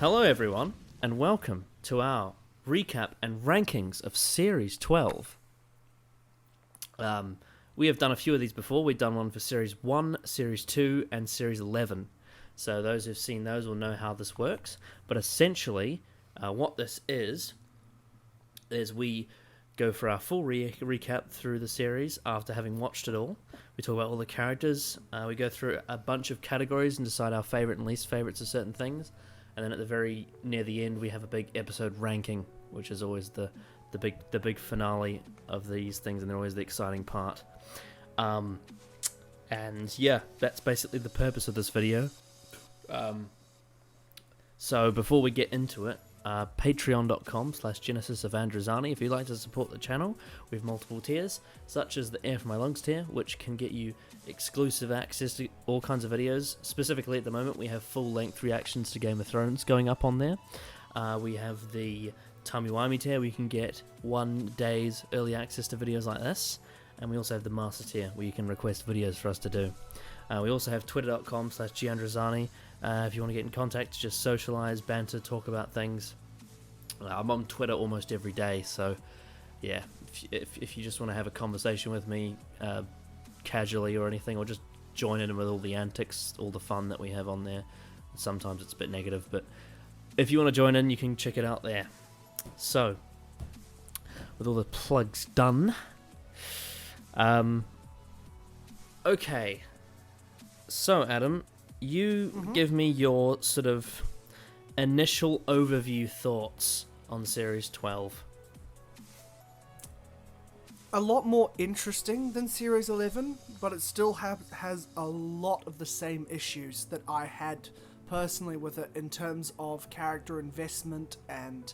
Hello everyone, and welcome to our recap and rankings of Series 12. We have done a few of these before. We've done one for Series 1, Series 2, and Series 11. So those who've seen those will know how this works. But essentially, what this is we go for our full recap through the series after having watched it all. We talk about all the characters. We go through a bunch of categories and decide our favourite and least favourites of certain things. And then at the very near the end, we have a big episode ranking, which is always the big finale of these things, and they're always the exciting part. And yeah, that's basically the purpose of this video. So before we get into it, patreon.com/Genesis of Androzani. If you'd like to support the channel, we have multiple tiers, such as the Air for My Lungs tier, which can get you exclusive access to all kinds of videos. Specifically at the moment, we have full-length reactions to Game of Thrones going up on there. We have the Timey-Wimey tier, where you can get 1 day's early access to videos like this. And we also have the Master tier, where you can request videos for us to do. We also have twitter.com/Giandrozani. If you want to get in contact, just socialize, banter, talk about things. I'm on Twitter almost every day, so yeah, if you just want to have a conversation with me casually or anything, or just join in with all the antics, all the fun that we have on there. Sometimes it's a bit negative, but if you want to join in, you can check it out there. So, with all the plugs done, okay, so Adam, you give me your sort of initial overview thoughts on Series 12. A lot more interesting than Series 11, but it still has a lot of the same issues that I had personally with it in terms of character investment and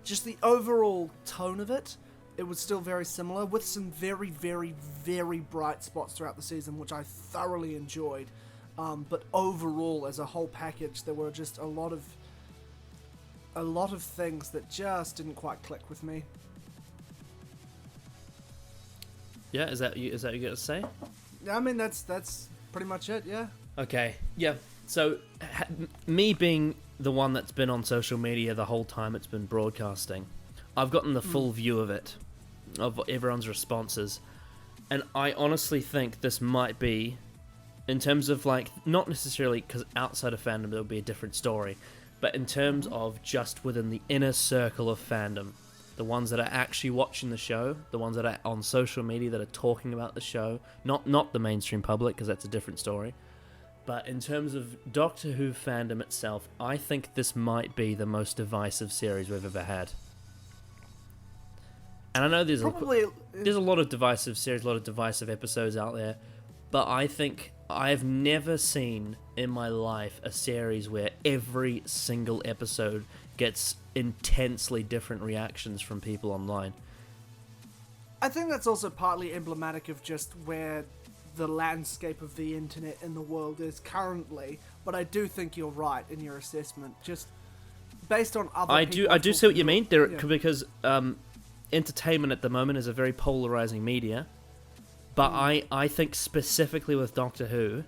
just the overall tone of it. It was still very similar, with some very, very, very bright spots throughout the season, which I thoroughly enjoyed. But overall, as a whole package, there were just a lot of things that just didn't quite click with me. Yeah, is that you got to say? Yeah, I mean that's pretty much it. Yeah. Okay. Yeah. So, me being the one that's been on social media the whole time it's been broadcasting, I've gotten the full view of it, of everyone's responses, and I honestly think this might be, in terms of like, not necessarily because outside of fandom there'll be a different story, but in terms of just within the inner circle of fandom, the ones that are actually watching the show, the ones that are on social media that are talking about the show, not the mainstream public, because that's a different story, but in terms of Doctor Who fandom itself, I think this might be the most divisive series we've ever had. And I know there's a lot of divisive series, a lot of divisive episodes out there, but I think I've never seen in my life a series where every single episode gets intensely different reactions from people online. I think that's also partly emblematic of just where the landscape of the internet in the world is currently, but I do think you're right in your assessment, just based on other I do see what you mean there, yeah. Because entertainment at the moment is a very polarizing media, but I think specifically with Doctor Who,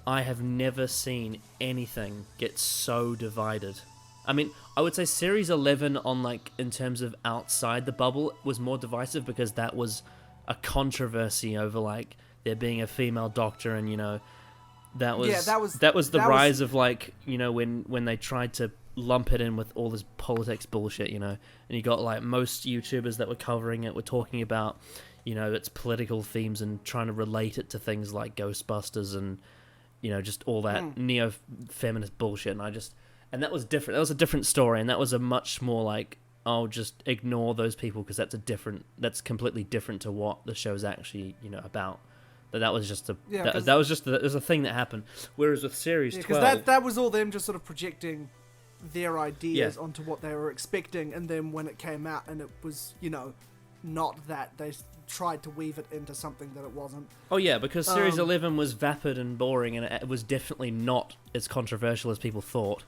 I have never seen anything get so divided. I mean, I would say Series 11 on, like, in terms of outside the bubble was more divisive, because that was a controversy over, like, there being a female doctor, and, you know, that was the rise of, like, you know, when they tried to lump it in with all this politics bullshit, you know, and you got, like, most YouTubers that were covering it were talking about, you know, its political themes and trying to relate it to things like Ghostbusters and, you know, just all that neo-feminist bullshit, and that was different. That was a different story, and that was a much more like, oh, just ignore those people because that's completely different to what the show's actually, you know, about. But that was just there's a thing that happened. Whereas with Series 12, because that was all them just sort of projecting their ideas onto what they were expecting, and then when it came out and it was, you know, not that, they tried to weave it into something that it wasn't. Oh yeah, because Series 11 was vapid and boring, and it was definitely not as controversial as people thought.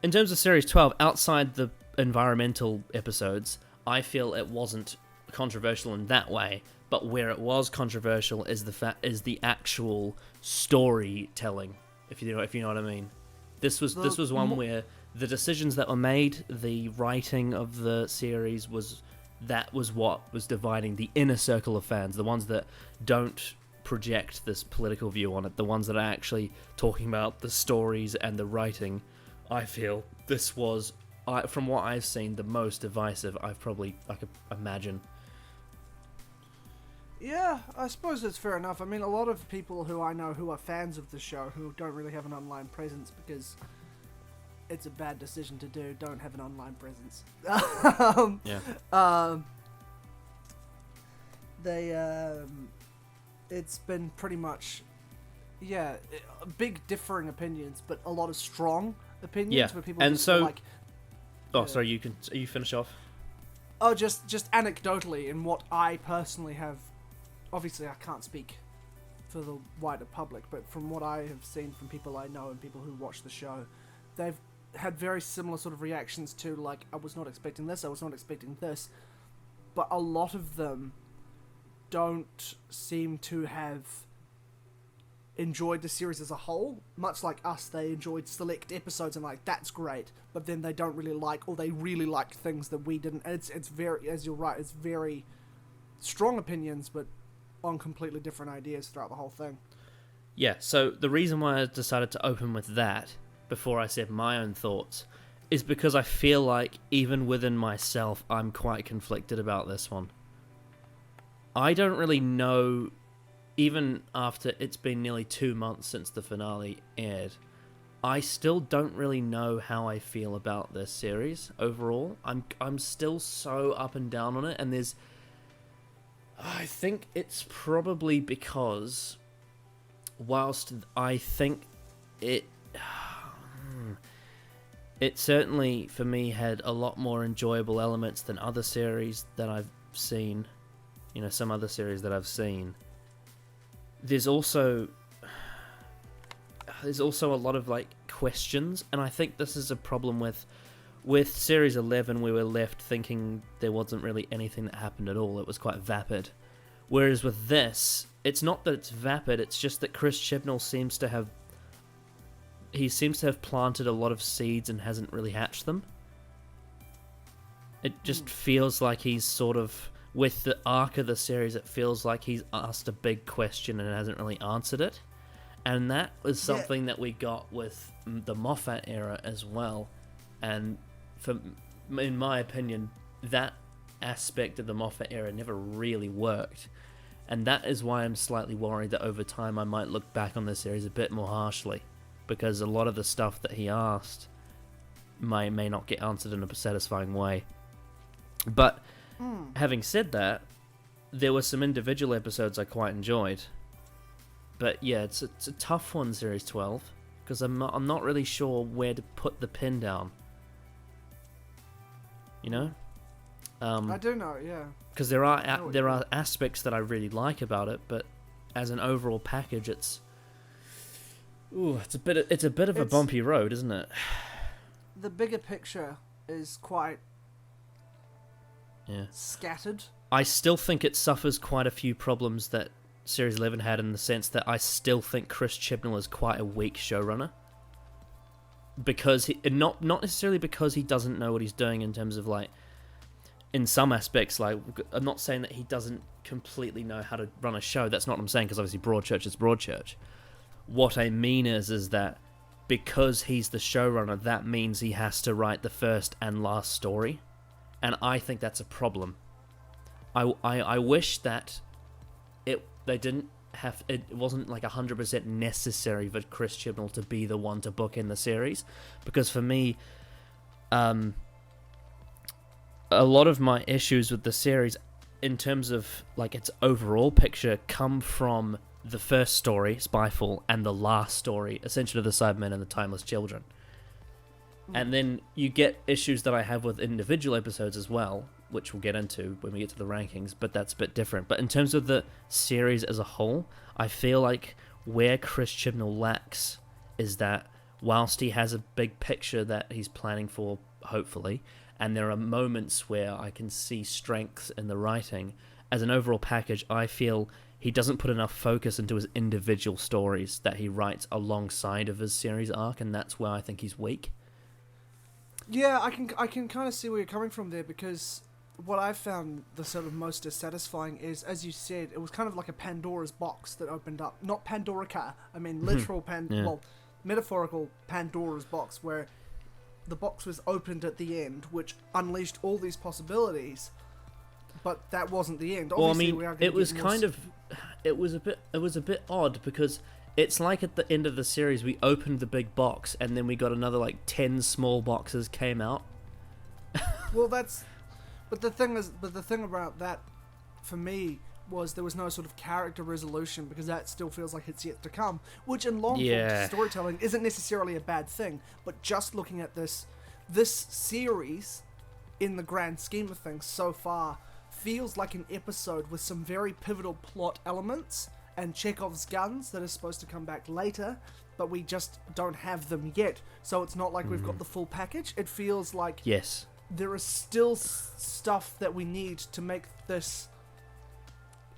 In terms of Series 12, outside the environmental episodes, I feel it wasn't controversial in that way, but where it was controversial is the actual storytelling, if you know what I mean. This was one where the decisions that were made, the writing of the series was what was dividing the inner circle of fans, the ones that don't project this political view on it, the ones that are actually talking about the stories and the writing. I feel this was, from what I've seen, the most divisive I could imagine. Yeah, I suppose it's fair enough. I mean, a lot of people who I know who are fans of the show who don't really have an online presence because it's a bad decision to do, don't have an online presence. It's been pretty much, big differing opinions, but a lot of strong opinions where people and just so, like... sorry, you finish off? Oh, just anecdotally, in what I personally have... Obviously, I can't speak for the wider public, but from what I have seen from people I know and people who watch the show, they've had very similar sort of reactions to, like, I was not expecting this, but a lot of them don't seem to have enjoyed the series as a whole. Much like us, they enjoyed select episodes and like, that's great, but then they don't really like, or they really like things that we didn't. And it's very, as you're right, it's very strong opinions, but on completely different ideas throughout the whole thing. Yeah, so the reason why I decided to open with that before I said my own thoughts is because I feel like even within myself I'm quite conflicted about this one. I don't really know, even after it's been nearly 2 months since the finale aired, I still don't really know how I feel about this series overall. I'm still so up and down on it, and I think it's probably because whilst I think it certainly for me had a lot more enjoyable elements than other series that I've seen, some other series that I've seen, there's also a lot of like questions, and I think this is a problem with Series 11. We were left thinking there wasn't really anything that happened at all. It was quite vapid. Whereas with this, it's not that it's vapid, it's just that Chris Chibnall seems to have planted a lot of seeds and hasn't really hatched them. It just feels like he's sort of, with the arc of the series, it feels like he's asked a big question and hasn't really answered it. And that was something that we got with the Moffat era as well. And in my opinion, that aspect of the Moffat era never really worked. And that is why I'm slightly worried that over time I might look back on this series a bit more harshly. Because a lot of the stuff that he asked may not get answered in a satisfying way. But having said that, there were some individual episodes I quite enjoyed. But yeah, it's a tough one, Series 12, because I'm not really sure where to put the pin down. I do know, yeah. Because there are aspects that I really like about it, but as an overall package, it's a bit of a bumpy road, isn't it? The bigger picture is quite scattered. I still think it suffers quite a few problems that Series 11 had, in the sense that I still think Chris Chibnall is quite a weak showrunner. Because not necessarily because he doesn't know what he's doing in terms of, like, in some aspects, like, I'm not saying that he doesn't completely know how to run a show. That's not what I'm saying, because obviously Broadchurch is Broadchurch. What I mean is that because he's the showrunner, that means he has to write the first and last story. And I think that's a problem. I wish that it wasn't like 100% necessary for Chris Chibnall to be the one to book in the series, because for me, a lot of my issues with the series, in terms of like its overall picture, come from the first story, Spyfall, and the last story, Ascension of the Cybermen and the Timeless Children. And then you get issues that I have with individual episodes as well, which we'll get into when we get to the rankings, but that's a bit different. But in terms of the series as a whole, I feel like where Chris Chibnall lacks is that whilst he has a big picture that he's planning for, hopefully, and there are moments where I can see strengths in the writing, as an overall package, I feel he doesn't put enough focus into his individual stories that he writes alongside of his series arc, and that's where I think he's weak. Yeah, I can kind of see where you're coming from there, because what I've found the sort of most dissatisfying is, as you said, it was kind of like a Pandora's box that opened up. Not Pandorica, I mean literal metaphorical Pandora's box, where the box was opened at the end, which unleashed all these possibilities. But that wasn't the end. Obviously, well, I mean, it was kind of, it was a bit odd, because it's like at the end of the series we opened the big box and then we got another like 10 small boxes came out. Well, but the thing about that for me was there was no sort of character resolution, because that still feels like it's yet to come, which in long form storytelling isn't necessarily a bad thing. But just looking at this series in the grand scheme of things so far feels like an episode with some very pivotal plot elements and Chekhov's guns that are supposed to come back later, but we just don't have them yet. So it's not like we've got the full package. It feels like there is still stuff that we need to make this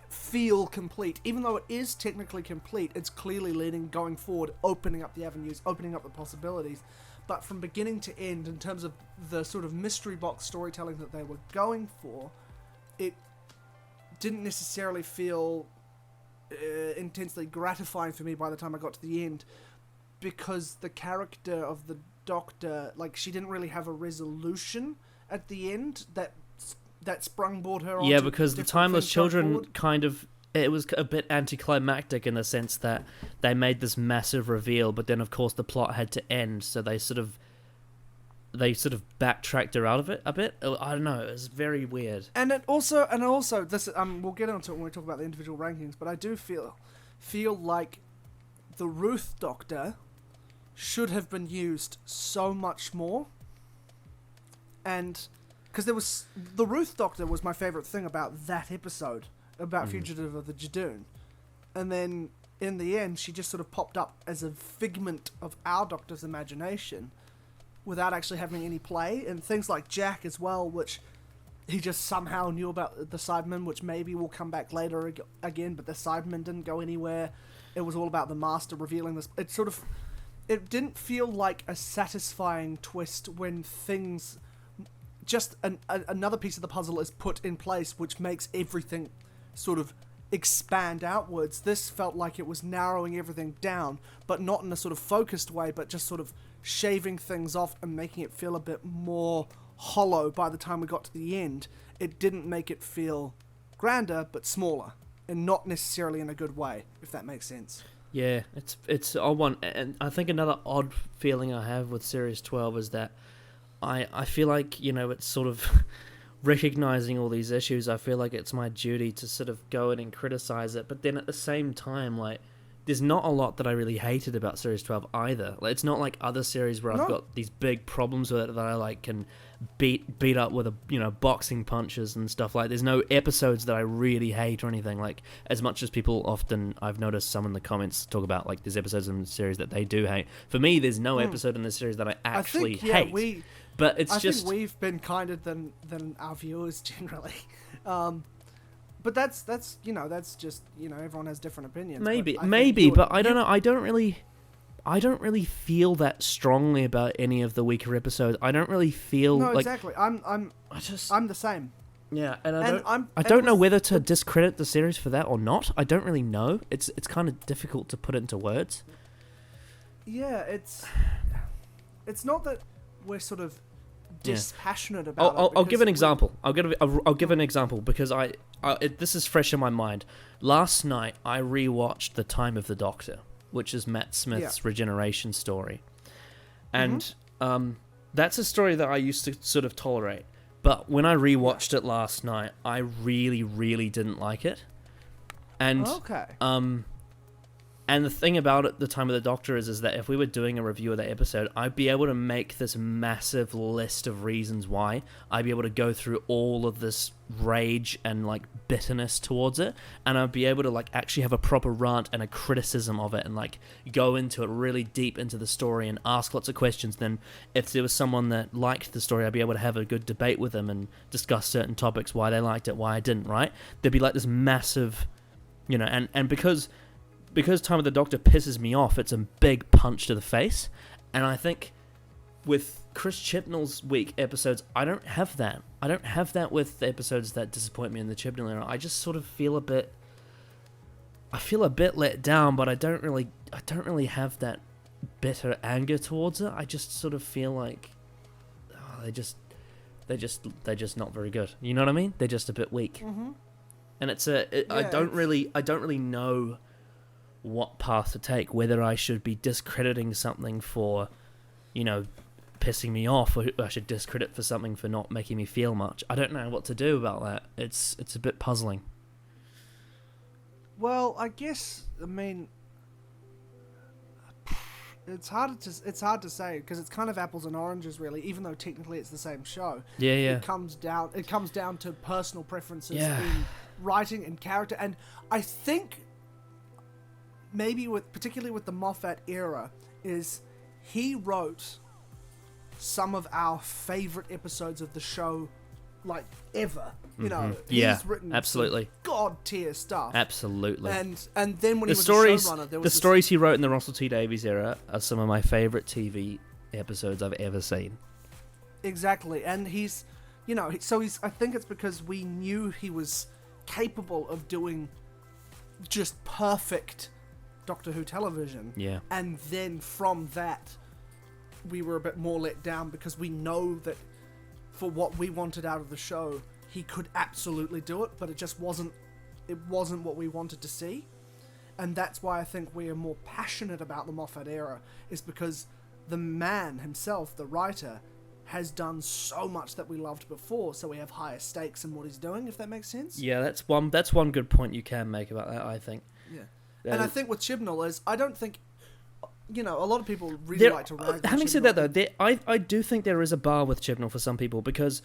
feel complete. Even though it is technically complete, it's clearly leading, going forward, opening up the avenues, opening up the possibilities. But from beginning to end, in terms of the sort of mystery box storytelling that they were going for, it didn't necessarily feel intensely gratifying for me by the time I got to the end, because the character of the Doctor, like, she didn't really have a resolution at the end that sprungboard her on. Yeah, because the Timeless Children kind of, it was a bit anticlimactic in the sense that they made this massive reveal, but then of course the plot had to end, so they sort of backtracked her out of it a bit. I don't know, it was very weird. And also this we'll get onto it when we talk about the individual rankings, but I do feel like the Ruth Doctor should have been used so much more. And because the Ruth Doctor was my favorite thing about that episode, about Fugitive of the Jadoon. And then in the end she just sort of popped up as a figment of our Doctor's imagination, without actually having any play. And things like Jack as well, which he just somehow knew about the Cybermen, which maybe will come back later again, but the Cybermen didn't go anywhere. It was all about the Master revealing this. It didn't feel like a satisfying twist when things, just another piece of the puzzle is put in place, which makes everything sort of expand outwards. This felt like it was narrowing everything down, but not in a sort of focused way, but just sort of shaving things off and making it feel a bit more hollow by the time we got to the end. It didn't make it feel grander, but smaller, and not necessarily in a good way, if that makes sense. Yeah, it's odd one. And I think another odd feeling I have with Series 12 is that I feel like, it's sort of recognizing all these issues. I feel like it's my duty to sort of go in and criticize it, but then at the same time, like, there's not a lot that I really hated about Series 12 either. Like, it's not like other series where I've got these big problems with it that I like can beat up with boxing punches and stuff. Like, there's no episodes that I really hate or anything. Like, as much as people often, I've noticed some in the comments talk about, like, there's episodes in the series that they do hate. For me, there's no episode in the series that I actually hate. But I think we've been kinder than our viewers generally. But that's just, everyone has different opinions. Maybe, but I don't know. I don't really feel that strongly about any of the weaker episodes. I don't really feel like... No, exactly. I'm the same. Yeah, and I don't know whether to discredit the series for that or not. I don't really know. It's kind of difficult to put it into words. Yeah, it's not that we're sort of dispassionate about it. I'll give an example. I'll give an example because this is fresh in my mind. Last night I rewatched The Time of the Doctor, which is Matt Smith's regeneration story, and that's a story that I used to sort of tolerate. But when I rewatched it last night, I really, really didn't like it, and And the thing about it, the Time of the Doctor is that if we were doing a review of that episode, I'd be able to make this massive list of reasons why. I'd be able to go through all of this rage and like bitterness towards it, and I'd be able to like actually have a proper rant and a criticism of it, and like go into it really deep into the story and ask lots of questions. Then if there was someone that liked the story, I'd be able to have a good debate with them and discuss certain topics, why they liked it, why I didn't, right? There'd be like this massive, and because Time of the Doctor pisses me off, it's a big punch to the face. And I think with Chris Chibnall's week episodes, I don't have that. I don't have that with the episodes that disappoint me in the Chibnall era. I just sort of feel a bit let down, but I don't really have that bitter anger towards it. I just sort of feel like they're just not very good. You know what I mean? They're just a bit weak. Mm-hmm. And I don't really know what path to take, whether I should be discrediting something for, pissing me off, or I should discredit for something for not making me feel much. I don't know what to do about that. It's a bit puzzling. Well, I guess, it's hard to say, because it's kind of apples and oranges, really, even though technically it's the same show. Yeah. It comes down to personal preferences in writing and character, and I think maybe particularly with the Moffat era, is he wrote some of our favorite episodes of the show, like, ever. He's written absolutely god tier stuff. Absolutely. And then when he was a showrunner, there was the stories he wrote in the Russell T Davies era are some of my favorite TV episodes I've ever seen. Exactly, and he's I think it's because we knew he was capable of doing just perfect Doctor Who television. Yeah. And then from that, we were a bit more let down, because we know that for what we wanted out of the show, he could absolutely do it, but it just wasn't what we wanted to see. And that's why I think we are more passionate about the Moffat era, is because the man himself, the writer, has done so much that we loved before, so we have higher stakes in what he's doing, if that makes sense. Yeah, that's one good point you can make about that, I think. Yeah. And I think with Chibnall is, I don't think, a lot of people really like to rag on having Chibnall. said that, though, I do think there is a bar with Chibnall for some people, because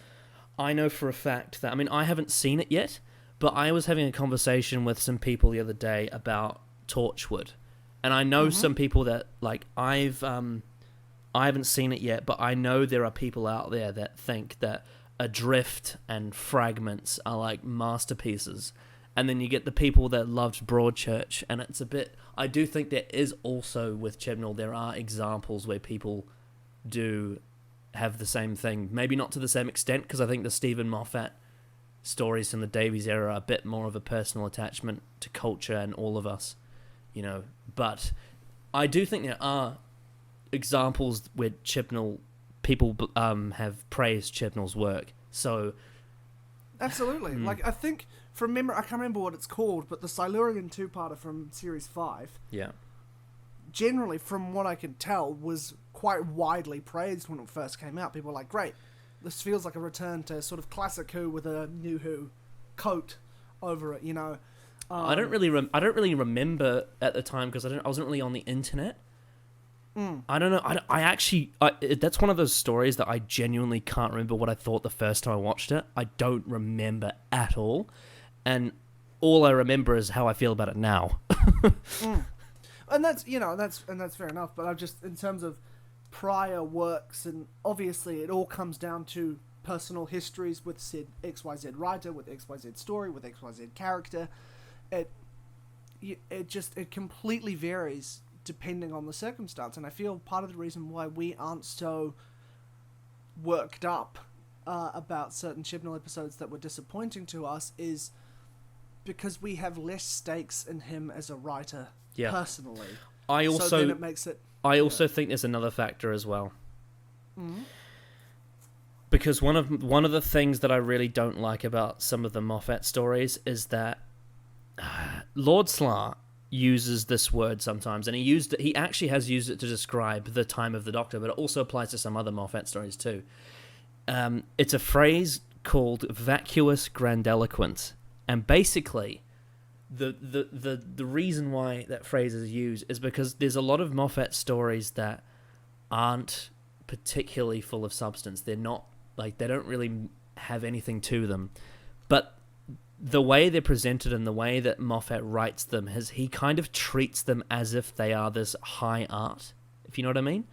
I know for a fact that, I haven't seen it yet, but I was having a conversation with some people the other day about Torchwood, and I know some people that, like, I haven't seen it yet, but I know there are people out there that think that Adrift and Fragments are like masterpieces. And then you get the people that loved Broadchurch, and it's a bit... I do think there is also, with Chibnall, there are examples where people do have the same thing. Maybe not to the same extent, because I think the Stephen Moffat stories from the Davies era are a bit more of a personal attachment to culture and all of us, But I do think there are examples where people have praised Chibnall's work. So... Absolutely. Like, I think... I can't remember what it's called, but the Silurian two-parter from Series 5, yeah, generally, from what I could tell, was quite widely praised when it first came out. People were like, great, this feels like a return to sort of classic Who with a new Who coat over it, I don't really remember at the time, because I wasn't really on the internet. I don't know. That's one of those stories that I genuinely can't remember what I thought the first time I watched it. I don't remember at all. And all I remember is how I feel about it now. And that's fair enough. But I've just, in terms of prior works, and obviously it all comes down to personal histories with said XYZ writer, with XYZ story, with XYZ character. It completely varies depending on the circumstance, and I feel part of the reason why we aren't so worked up about certain Chibnall episodes that were disappointing to us is because we have less stakes in him as a writer personally. I also think there's another factor as well. Mm-hmm. Because one of the things that I really don't like about some of the Moffat stories is that Lord Slar uses this word sometimes, and he actually has used it to describe the time of the Doctor, but it also applies to some other Moffat stories too. It's a phrase called vacuous grandiloquence, and basically the reason why that phrase is used is because there's a lot of Moffat stories that aren't particularly full of substance. They're not, like, they don't really have anything to them. But the way they're presented and the way that Moffat writes them, he kind of treats them as if they are this high art, if you know what I mean.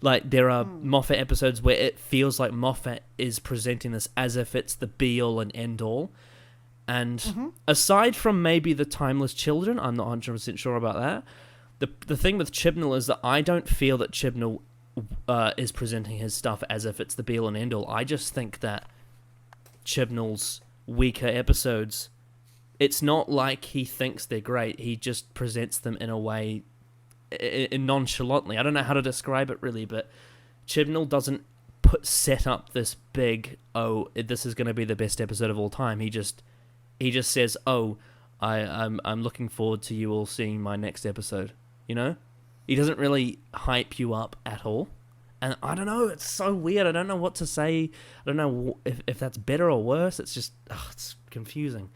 Like, there are Moffat episodes where it feels like Moffat is presenting this as if it's the be-all and end-all. And aside from maybe the Timeless Children, I'm not 100% sure about that. The thing with Chibnall is that I don't feel that Chibnall is presenting his stuff as if it's the be-all and end-all. I just think that Chibnall's weaker episodes, it's not like he thinks they're great. He just presents them in a way nonchalantly. I don't know how to describe it really, but Chibnall doesn't set up this big, this is going to be the best episode of all time. He just says, I'm looking forward to you all seeing my next episode. You know, he doesn't really hype you up at all. And I don't know, it's so weird. I don't know what to say. I don't know if that's better or worse. It's just, it's confusing.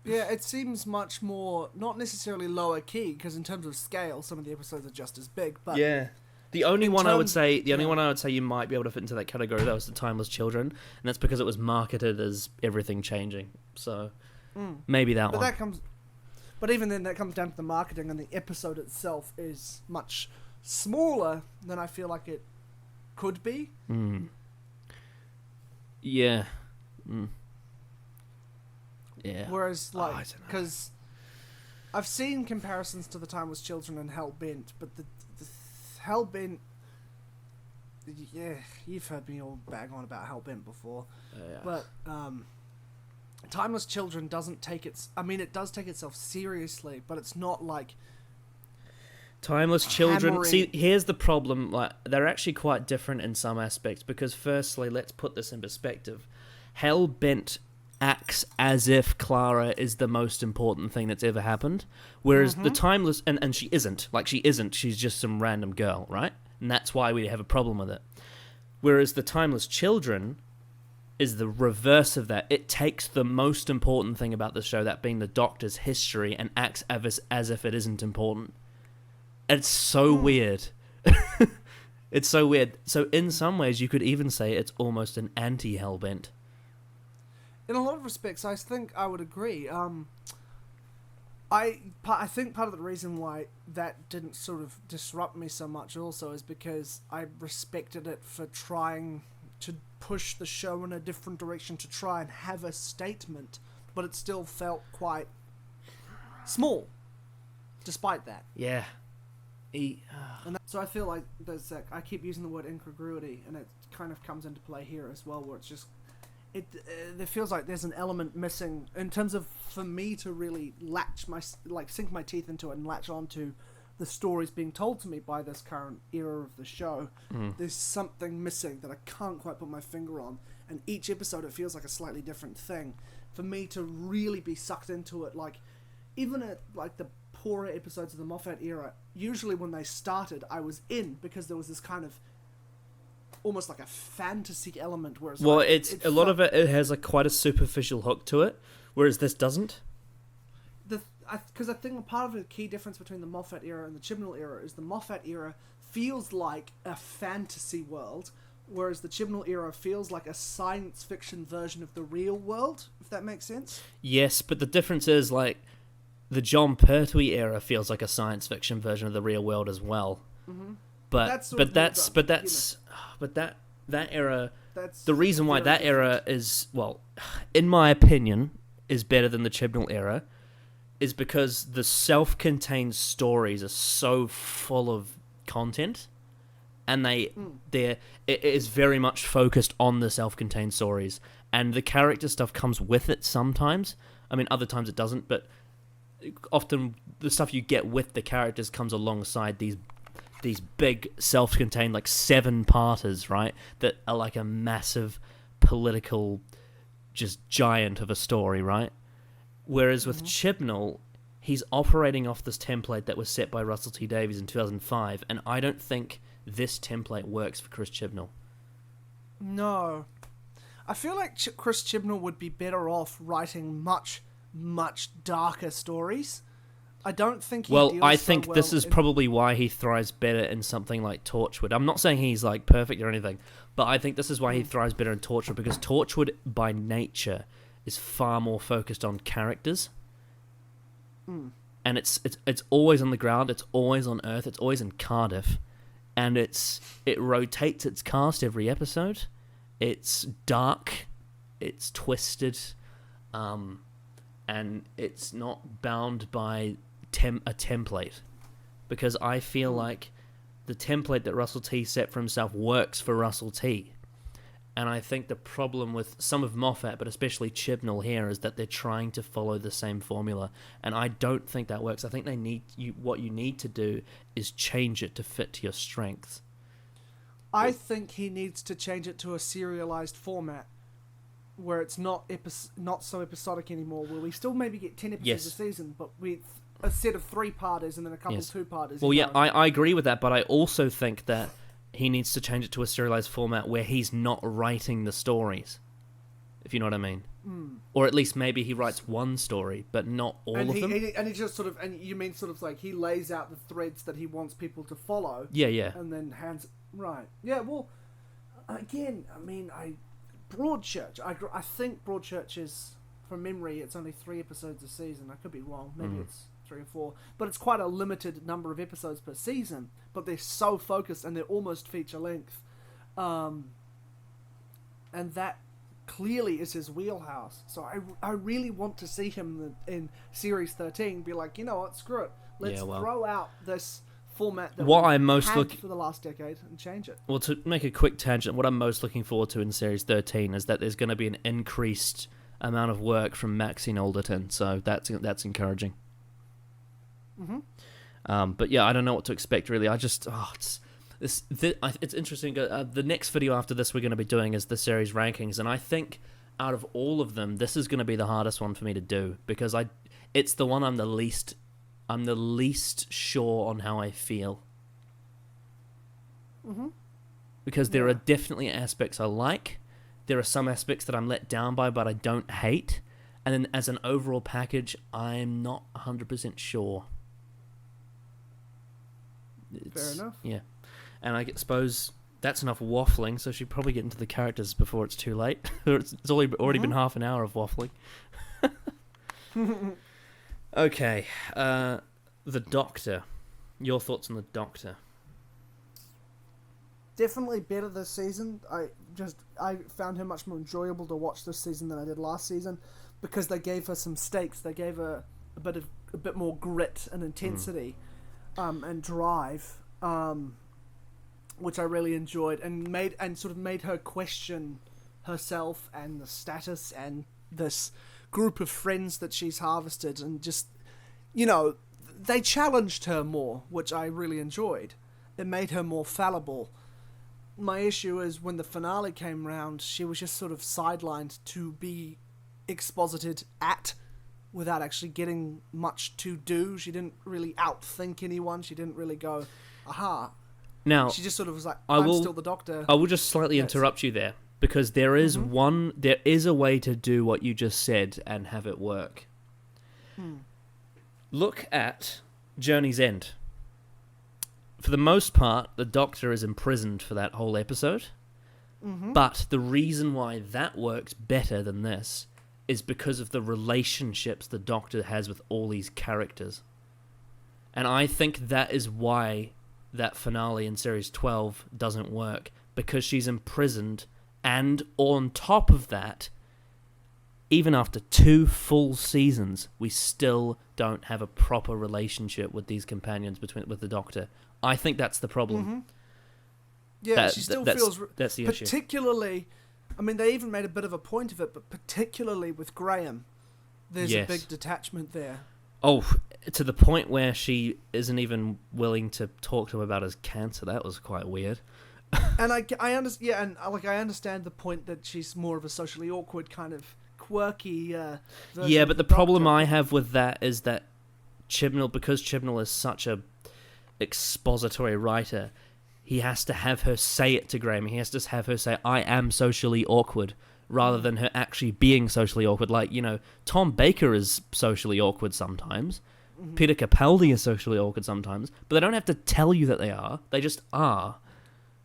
Yeah, it seems much more, not necessarily lower key, because in terms of scale, some of the episodes are just as big. But yeah, the only one I would say you might be able to fit into that category, that was the Timeless Children, and that's because it was marketed as everything changing. So maybe that one. But even then, that comes down to the marketing, and the episode itself is much smaller than I feel like it could be. Yeah. Yeah. Whereas, like, because I've seen comparisons to The Timeless Children and Hellbent, but the Hellbent, yeah, you've heard me all bag on about Hellbent before, but Timeless Children doesn't take it does take itself seriously, but it's not like Timeless Children. See, here's the problem. Like, they're actually quite different in some aspects, because firstly, let's put this in perspective. Hellbent acts as if Clara is the most important thing that's ever happened, whereas the Timeless, and she isn't. Like, she isn't. She's just some random girl, right? And that's why we have a problem with it. Whereas the Timeless Children is the reverse of that. It takes the most important thing about the show, that being the Doctor's history, and acts as if it isn't important. It's so weird. It's so weird. So in some ways, you could even say it's almost an anti-Hellbent. In a lot of respects, I think I would agree. I think part of the reason why that didn't sort of disrupt me so much also is because I respected it for trying to push the show in a different direction, to try and have a statement, but it still felt quite small, despite that. Yeah. So I feel like there's I keep using the word incongruity, and it kind of comes into play here as well, where it's just it feels like there's an element missing in terms of, for me to really sink my teeth into it and latch onto the stories being told to me by this current era of the show. There's something missing that I can't quite put my finger on, and each episode it feels like a slightly different thing. For me to really be sucked into it, like, even at like the poorer episodes of the Moffat era, usually when they started, I was in, because there was this kind of almost like a fantasy element. Whereas, well, like, it's a lot of it has like quite a superficial hook to it, whereas this doesn't. Because I think part of the key difference between the Moffat era and the Chibnall era is the Moffat era feels like a fantasy world, whereas the Chibnall era feels like a science fiction version of the real world, if that makes sense. Yes, but the difference is, like, the John Pertwee era feels like a science fiction version of the real world as well. But that era, the reason why that era is, well, in my opinion, is better than the Chibnall era, is because the self-contained stories are so full of content, and it is very much focused on the self-contained stories, and the character stuff comes with it sometimes. I mean, other times it doesn't, but often the stuff you get with the characters comes alongside these big self-contained, like, 7-parters, right, that are like a massive political just giant of a story, right? Whereas with Chibnall, he's operating off this template that was set by Russell T Davies in 2005, and I don't think this template works for Chris Chibnall. No. I feel like Chris Chibnall would be better off writing much much darker stories. I don't think he Well, deals I so think well this is in- probably why he thrives better in something like Torchwood. I'm not saying he's like perfect or anything, but I think this is why he thrives better in Torchwood, because Torchwood by nature is far more focused on characters. And it's always on the ground, it's always on Earth, it's always in Cardiff, and it rotates its cast every episode. It's dark, it's twisted, and it's not bound by a template, because I feel like the template that Russell T set for himself works for Russell T. And I think the problem with some of Moffat, but especially Chibnall here, is that they're trying to follow the same formula, and I don't think that works. I think what you need to do is change it to fit to your strengths. I think he needs to change it to a serialized format where it's not so episodic anymore, where we still maybe get 10 episodes a season, but with a set of 3-parters and then a couple 2-parters. Well, yeah, I agree with that, but I also think that he needs to change it to a serialized format where he's not writing the stories, if you know what I mean. Or at least maybe he writes one story, but not all of them. And he just sort of, and you mean sort of like he lays out the threads that he wants people to follow. Yeah. And then right. Yeah, well, again, I mean, Broadchurch, I think Broadchurch is, from memory, it's only 3 episodes a season. I could be wrong. Maybe it's 3 or 4. But it's quite a limited number of episodes per season. But they're so focused and they're almost feature length. And that clearly is his wheelhouse. So I really want to see him in Series 13 be like, you know what, screw it. Let's throw out this format that we've had for the last decade and change it. Well, to make a quick tangent, what I'm most looking forward to in Series 13 is that there's going to be an increased amount of work from Maxine Alderton, so that's encouraging. But yeah, I don't know what to expect really. I just it's interesting. The next video after this we're going to be doing is the series rankings, and I think out of all of them, this is going to be the hardest one for me to do, because it's the one I'm the least sure on how I feel. Because there are definitely aspects I like. There are some aspects that I'm let down by, but I don't hate. And then as an overall package, I'm not 100% sure. Fair enough. Yeah. And I suppose that's enough waffling, so I should probably get into the characters before it's too late. It's already been half an hour of waffling. Okay. The Doctor. Your thoughts on the Doctor? Definitely better this season. I found her much more enjoyable to watch this season than I did last season, because they gave her some stakes. They gave her a bit more grit and intensity, and drive, which I really enjoyed, and made her question herself and the status and this group of friends that she's harvested, and just, they challenged her more, which I really enjoyed. It made her more fallible. My issue is when the finale came round, she was just sort of sidelined to be exposited at without actually getting much to do. She didn't really outthink anyone. She didn't really go, aha. Now, she just sort of was like, I'm still the Doctor. I will just slightly interrupt you there, because there is a way to do what you just said and have it work. Look at Journey's End. For the most part, the Doctor is imprisoned for that whole episode. But the reason why that works better than this is because of the relationships the Doctor has with all these characters. And I think that is why that finale in Series 12 doesn't work, because she's imprisoned, and on top of that, even after 2 full seasons, we still don't have a proper relationship with these companions with the Doctor. I think that's the problem. Yeah, she still feels... That's the issue. Particularly, I mean, they even made a bit of a point of it, but particularly with Graham, there's a big detachment there. Oh, to the point where she isn't even willing to talk to him about his cancer. That was quite weird. And I understand, I understand the point that she's more of a socially awkward kind of quirky version but the problem I have with that is that because Chibnall is such a expository writer, he has to have her say it to Graham. He has to have her say, I am socially awkward, rather than her actually being socially awkward. Like, Tom Baker is socially awkward sometimes. Peter Capaldi is socially awkward sometimes, but they don't have to tell you that they are. They just are.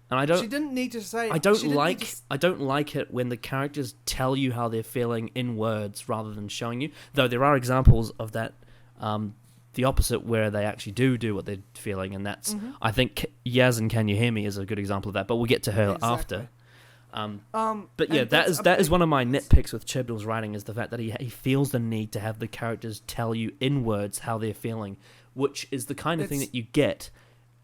And I don't. She didn't need to say. I don't like it when the characters tell you how they're feeling in words rather than showing you. Though there are examples of that, the opposite, where they actually do what they're feeling, and that's I think Yaz and Can You Hear Me is a good example of that. But we'll get to her after. But yeah, that is one of my nitpicks with Chibnall's writing, is the fact that he feels the need to have the characters tell you in words how they're feeling, which is the kind of thing that you get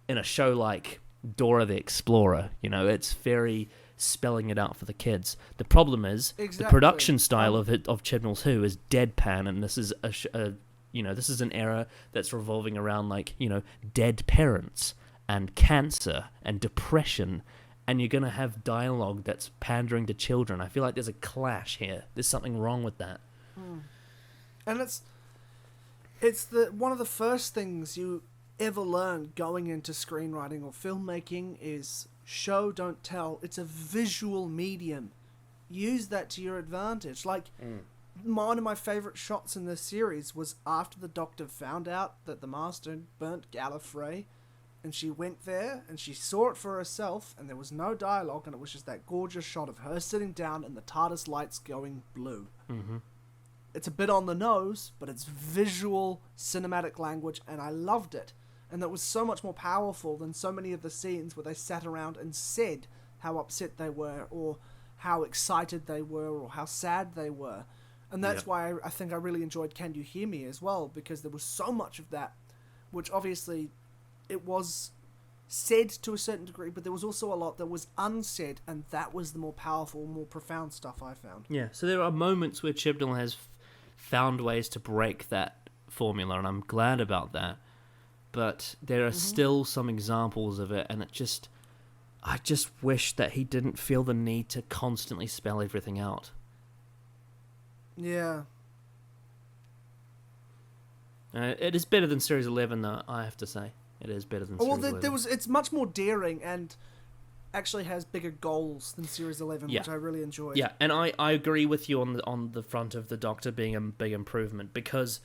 in a show like Dora the Explorer. It's very spelling it out for the kids. The problem is the production style of Chibnall's Who is deadpan, and this is this is an era that's revolving around dead parents and cancer and depression. And you're going to have dialogue that's pandering to children. I feel like there's a clash here. There's something wrong with that. And it's one of the first things you ever learn going into screenwriting or filmmaking is show, don't tell. It's a visual medium. Use that to your advantage. One of my favorite shots in this series was after the Doctor found out that the Master burnt Gallifrey. And she went there, and she saw it for herself, and there was no dialogue, and it was just that gorgeous shot of her sitting down and the TARDIS lights going blue. It's a bit on the nose, but it's visual, cinematic language, and I loved it. And that was so much more powerful than so many of the scenes where they sat around and said how upset they were, or how excited they were, or how sad they were. And that's why I think I really enjoyed Can You Hear Me as well, because there was so much of that, which obviously... it was said to a certain degree, but there was also a lot that was unsaid, and that was the more powerful, more profound stuff I found. Yeah, so there are moments where Chibnall has found ways to break that formula, and I'm glad about that. But there are still some examples of it, and I just wish that he didn't feel the need to constantly spell everything out. Yeah. It is better than Series 11, though, I have to say. It is better than Series 11. It's much more daring and actually has bigger goals than Series 11, which I really enjoyed. Yeah, and I agree with you on the front of the Doctor being a big improvement, because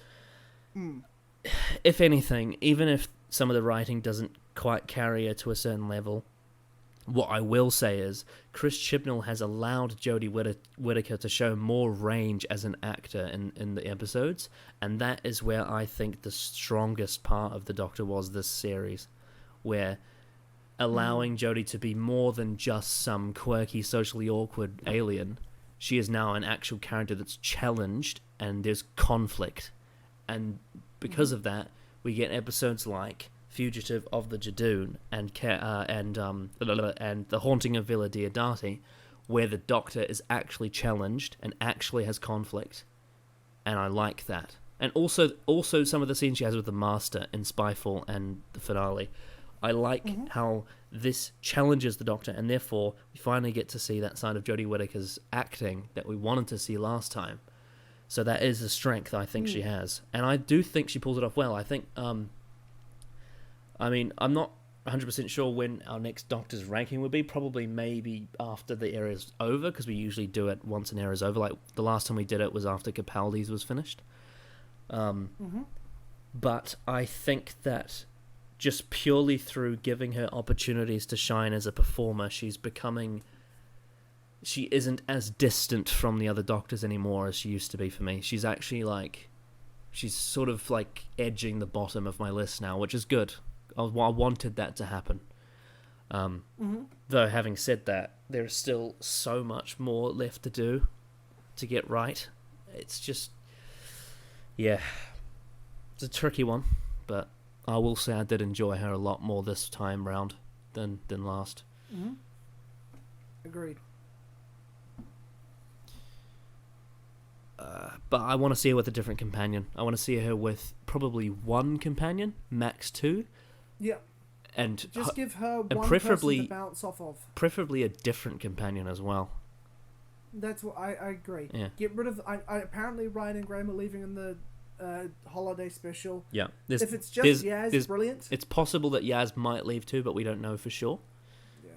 if anything, even if some of the writing doesn't quite carry her to a certain level, what I will say is Chris Chibnall has allowed Jodie Whittaker to show more range as an actor in the episodes, and that is where I think the strongest part of the Doctor was this series, where allowing Jodie to be more than just some quirky, socially awkward alien. She is now an actual character that's challenged, and there's conflict, and because of that, we get episodes like Fugitive of the Jadoon and The Haunting of Villa Diodati, where the Doctor is actually challenged and actually has conflict, and I like that. And also some of the scenes she has with the Master in Spyfall and the finale. I like how this challenges the Doctor, and therefore we finally get to see that side of Jodie Whittaker's acting that we wanted to see last time. So that is a strength I think she has, and I do think she pulls it off well. I think. I'm not 100% sure when our next Doctor's ranking would be. Probably maybe after the era's over, because we usually do it once an era's over. Like, the last time we did it was after Capaldi's was finished. But I think that just purely through giving her opportunities to shine as a performer, she isn't as distant from the other Doctors anymore as she used to be for me. She's actually she's sort of edging the bottom of my list now, which is good. I wanted that to happen. Though, having said that, there's still so much more left to do to get right. It's just... yeah. It's a tricky one, but I will say I did enjoy her a lot more this time round than last. Agreed. But I want to see her with a different companion. I want to see her with probably one companion, max two. Yeah. And just give her one preferably, person to bounce off of. Preferably a different companion as well. That's what I agree. Yeah. Get rid of... apparently Ryan and Graham are leaving in the holiday special. Yeah. If it's just Yaz, brilliant. It's possible that Yaz might leave too, but we don't know for sure. Yeah.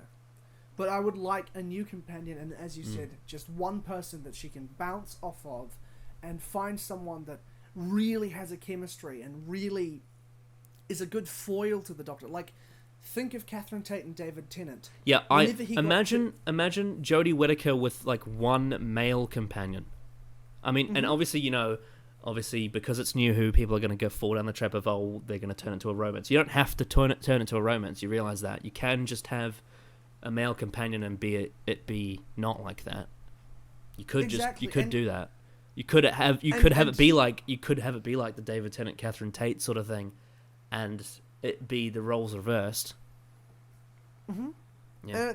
But I would like a new companion, and as you said, just one person that she can bounce off of and find someone that really has a chemistry and really is a good foil to the Doctor. Like, think of Catherine Tate and David Tennant. Yeah, imagine Jodie Whittaker with like one male companion. I mean, and obviously because it's New Who, people are going to go fall down the trap of, they're going to turn it into a romance. You don't have to turn it into a romance. You realize that you can just have a male companion and it be not like that. You could do that. You could have it be like the David Tennant, Catherine Tate sort of thing, and it be the roles reversed. Mm-hmm. Yeah.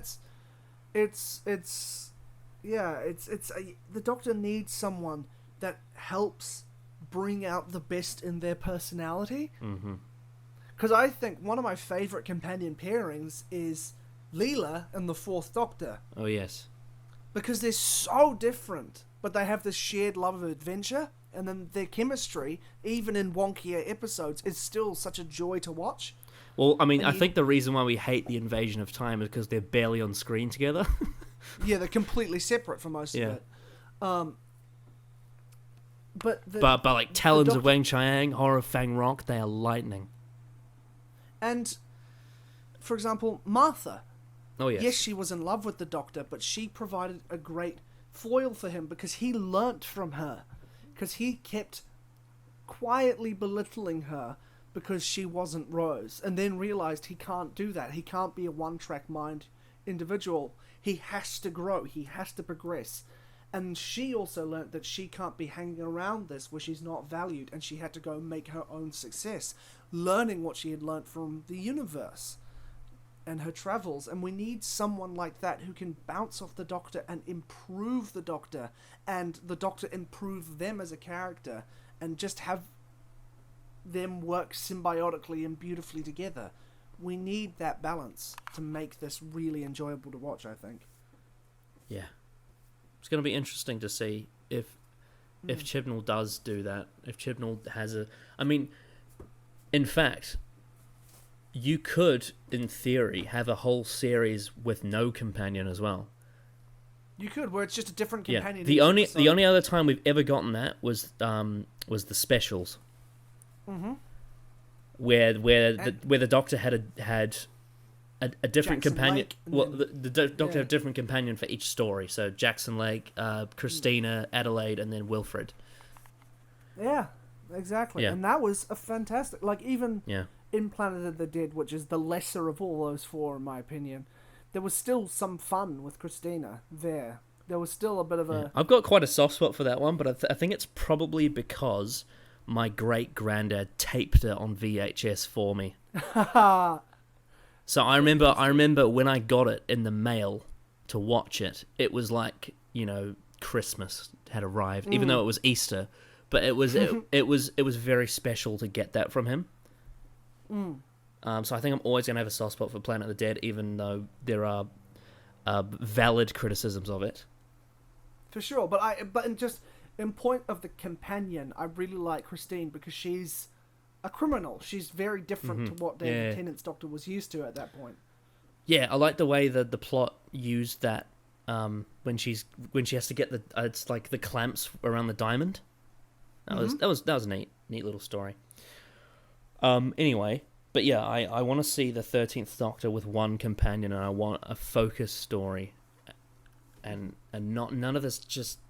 And the Doctor needs someone that helps bring out the best in their personality. Mm-hmm. Because I think one of my favourite companion pairings is Leela and the Fourth Doctor. Oh, yes. Because they're so different, but they have this shared love of adventure, and then their chemistry, even in wonkier episodes, is still such a joy to watch. Well, I mean, I think the reason why we hate the Invasion of Time is because they're barely on screen together. Yeah, they're completely separate for most of it. But like Talons of Wang Chiang, Horror of Fang Rock, they are lightning. And, for example, Martha. Oh, yes. Yes, she was in love with the Doctor, but she provided a great foil for him because he learnt from her. Because he kept quietly belittling her because she wasn't Rose, and then realised he can't do that. He can't be a one-track mind individual. He has to grow. He has to progress. And she also learnt that she can't be hanging around this where she's not valued, and she had to go make her own success, learning what she had learnt from the universe and her travels. And we need someone like that who can bounce off the Doctor and improve the Doctor, and the Doctor improve them as a character, and just have them work symbiotically and beautifully together. We need that balance to make this really enjoyable to watch, I think. Yeah. It's going to be interesting to see if Chibnall does do that. If Chibnall has I mean, in fact, you could, in theory, have a whole series with no companion as well. You could, where it's just a different companion. Yeah. The only other time we've ever gotten that was the specials. Mm-hmm. Where the Doctor had a different Jackson companion. Lake, Well, the Doctor had a different companion for each story. So Jackson Lake, Christina, Adelaide, and then Wilfred. Yeah, exactly. Yeah. And that was a fantastic. Like, even Yeah. in Planet of the Dead, which is the lesser of all those four, in my opinion, there was still some fun with Christina there. There was still a bit of a... I've got quite a soft spot for that one, but I think it's probably because my great-granddad taped it on VHS for me. So I remember when I got it in the mail to watch it, it was like, Christmas had arrived, even though it was Easter. But it was very special to get that from him. So I think I'm always going to have a soft spot for Planet of the Dead, even though there are valid criticisms of it. For sure, but in point of the companion, I really like Christine because she's a criminal. She's very different to what David Tennant's Doctor was used to at that point. Yeah, I like the way that the plot used that when she has to get it's like the clamps around the diamond. That was a neat little story. Anyway, but yeah, I want to see the 13th Doctor with one companion, and I want a focused story, and none of this just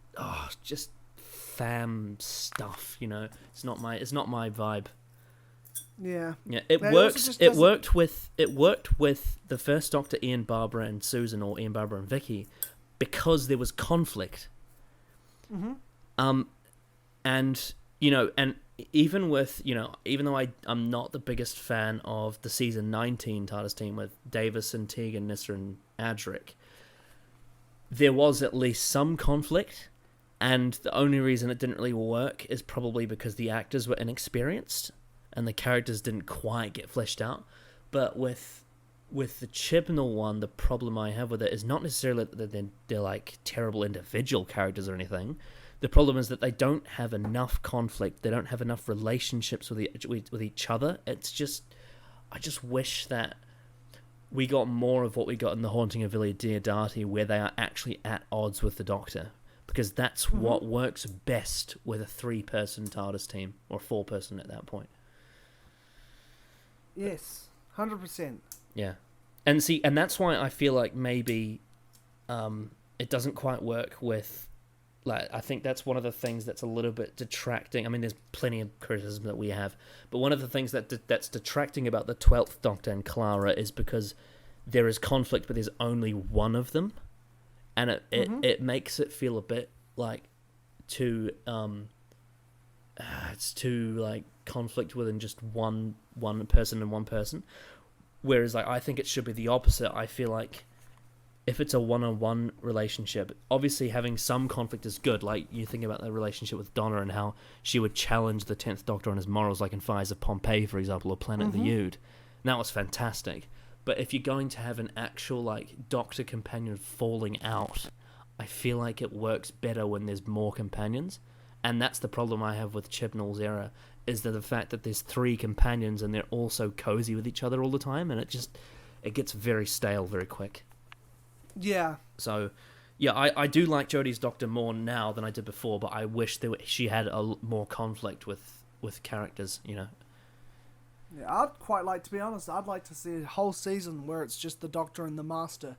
fam stuff. It's not my vibe. Yeah. It worked with the first Doctor, Ian, Barbara, and Susan, or Ian, Barbara, and Vicky, because there was conflict. And even with even though I'm not the biggest fan of the season 19 TARDIS team with Davison, Tegan, Nissa, and Eirich, there was at least some conflict, and the only reason it didn't really work is probably because the actors were inexperienced and the characters didn't quite get fleshed out. But with the Chibnall one, the problem I have with it is not necessarily that they're like terrible individual characters or anything. The problem is that they don't have enough conflict. They don't have enough relationships with each other. It's just, I just wish that we got more of what we got in The Haunting of Villian Diodati, where they are actually at odds with the Doctor. Because that's what works best with a 3-person TARDIS team, or 4-person at that point. Yes, 100%. Yeah. And that's why I feel like maybe it doesn't quite work with... Like, I think that's one of the things that's a little bit detracting. I mean, there's plenty of criticism that we have, but one of the things that's detracting about the 12th Doctor and Clara is because there is conflict, but there's only one of them, and it makes it feel a bit like too it's too like conflict within just one person and one person. Whereas, like, I think it should be the opposite. I feel like if it's a one-on-one relationship, obviously having some conflict is good. Like, you think about the relationship with Donna and how she would challenge the 10th Doctor on his morals, like in Fires of Pompeii, for example, or Planet of the Ood. And that was fantastic. But if you're going to have an actual, like, Doctor companion falling out, I feel like it works better when there's more companions. And that's the problem I have with Chibnall's era, is that the fact that there's 3 companions and they're all so cozy with each other all the time, and it gets very stale very quick. Yeah. So, yeah, I do like Jodie's Doctor more now than I did before, but I wish she had more conflict with characters, you know. Yeah, I'd quite like, to be honest, I'd like to see a whole season where it's just the Doctor and the Master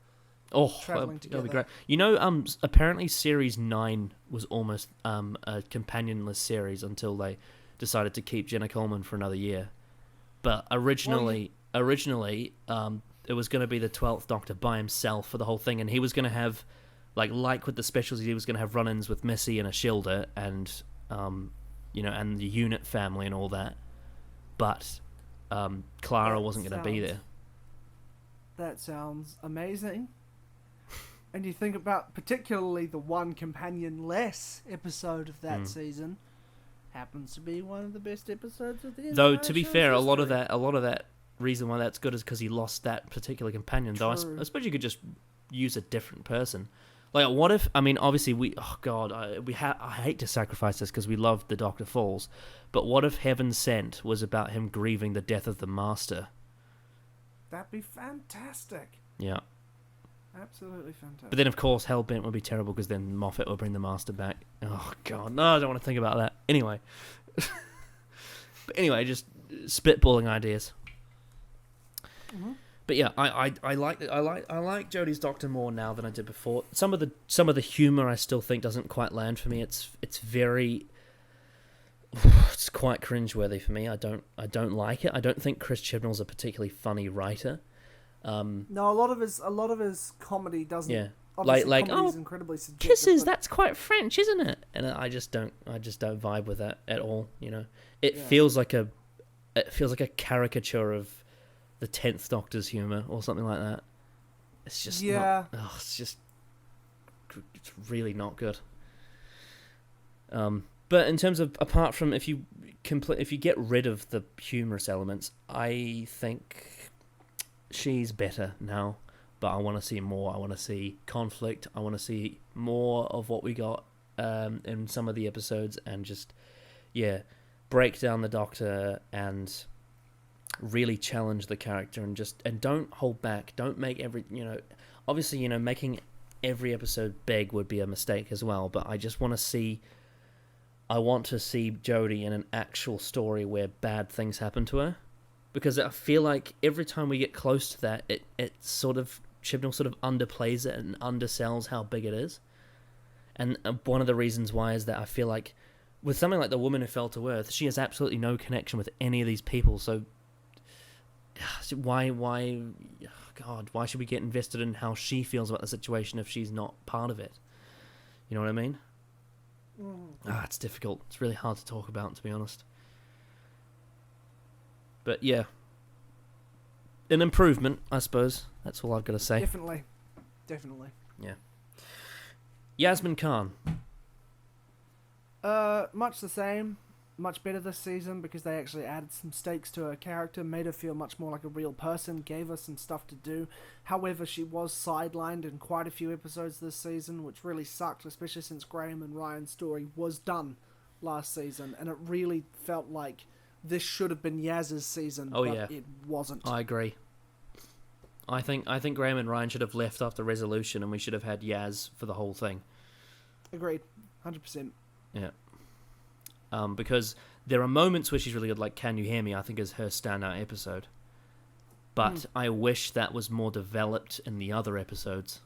traveling together. That'd be great. You know, apparently Series 9 was almost a companionless series until they decided to keep Jenna Coleman for another year. But originally, it was going to be the 12th Doctor by himself for the whole thing, and he was going to have, like with the specials, he was going to have run-ins with Missy and Ashilda, and and the unit family and all that. But Clara wasn't going to be there. That sounds amazing. And you think about particularly the one companion-less episode of that season, happens to be one of the best episodes of the entire Though, to be fair, show's a lot of that reason why that's good is because he lost that particular companion. True. Though I suppose you could just use a different person. Like, what if? I mean, obviously I hate to sacrifice this because we loved The Doctor Falls, but what if Heaven Sent was about him grieving the death of the Master? That'd be fantastic. Yeah. Absolutely fantastic. But then, of course, Hellbent would be terrible because then Moffat would bring the Master back. Oh, God. No, I don't want to think about that. Anyway. But anyway, just spitballing ideas. But yeah, I like Jodie's Doctor more now than I did before. Some of the humor I still think doesn't quite land for me. It's quite cringeworthy for me. I don't like it. I don't think Chris Chibnall's a particularly funny writer. No, a lot of his comedy doesn't. Yeah, like incredibly subjective, kisses. That's quite French, isn't it? And I just don't vibe with that at all. You know, it feels like a caricature of the 10th Doctor's humor or something like that. It's just it's really not good. But in terms of, apart from if you get rid of the humorous elements, I think she's better now. But I want to see more. I want to see conflict. I want to see more of what we got in some of the episodes, and just break down the Doctor and really challenge the character, and don't hold back. Don't make obviously making every episode big would be a mistake as well. But I just want to see. I want to see Jodie in an actual story where bad things happen to her, because I feel like every time we get close to that, it sort of Chibnall sort of underplays it and undersells how big it is. And one of the reasons why is that I feel like with something like The Woman Who Fell to Earth, she has absolutely no connection with any of these people. So why should we get invested in how she feels about the situation if she's not part of it? You know what I mean? It's difficult. It's really hard to talk about, to be honest. But yeah, an improvement, I suppose. That's all I've got to say. Definitely. Yeah. Yasmin Khan. Much the same. Much better this season because they actually added some stakes to her character, made her feel much more like a real person, gave her some stuff to do. However, she was sidelined in quite a few episodes this season, which really sucked, especially since Graham and Ryan's story was done last season, and it really felt like this should have been Yaz's season, but it wasn't. I agree. I think Graham and Ryan should have left after Resolution, and we should have had Yaz for the whole thing. Agreed, 100%. Yeah. Because there are moments where she's really good, like Can You Hear Me, I think is her standout episode. But I wish that was more developed in the other episodes.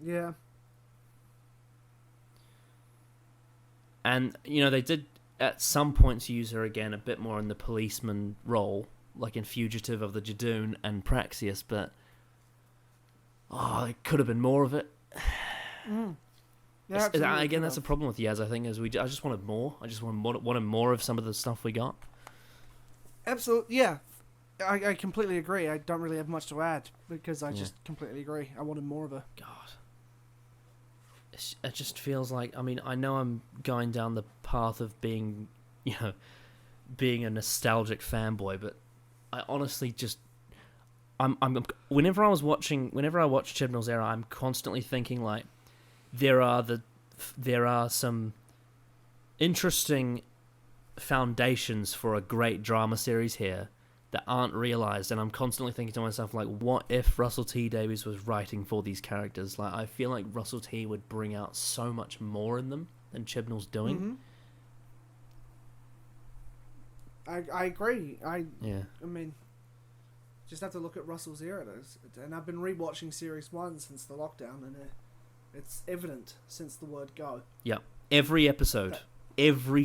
Yeah. And, they did at some points use her again a bit more in the policeman role, like in Fugitive of the Jadoon and Praxius, but it could have been more of it. Yeah, again, that's the problem with Yaz, I think, is I just wanted more. I just wanted more of some of the stuff we got. Absolutely, yeah. I completely agree. I don't really have much to add, because I just completely agree. I wanted more of her. God. It just feels like, I know I'm going down the path of being a nostalgic fanboy, but I honestly just, whenever I watch Chibnall's Era, I'm constantly thinking, like, there are some interesting foundations for a great drama series here that aren't realized, and I'm constantly thinking to myself, like, what if Russell T Davies was writing for these characters? Like, I feel like Russell T would bring out so much more in them than Chibnall's doing. I agree. I mean, just have to look at Russell's era, and I've been rewatching Series 1 since the lockdown, and it's evident since the word go. Yeah, every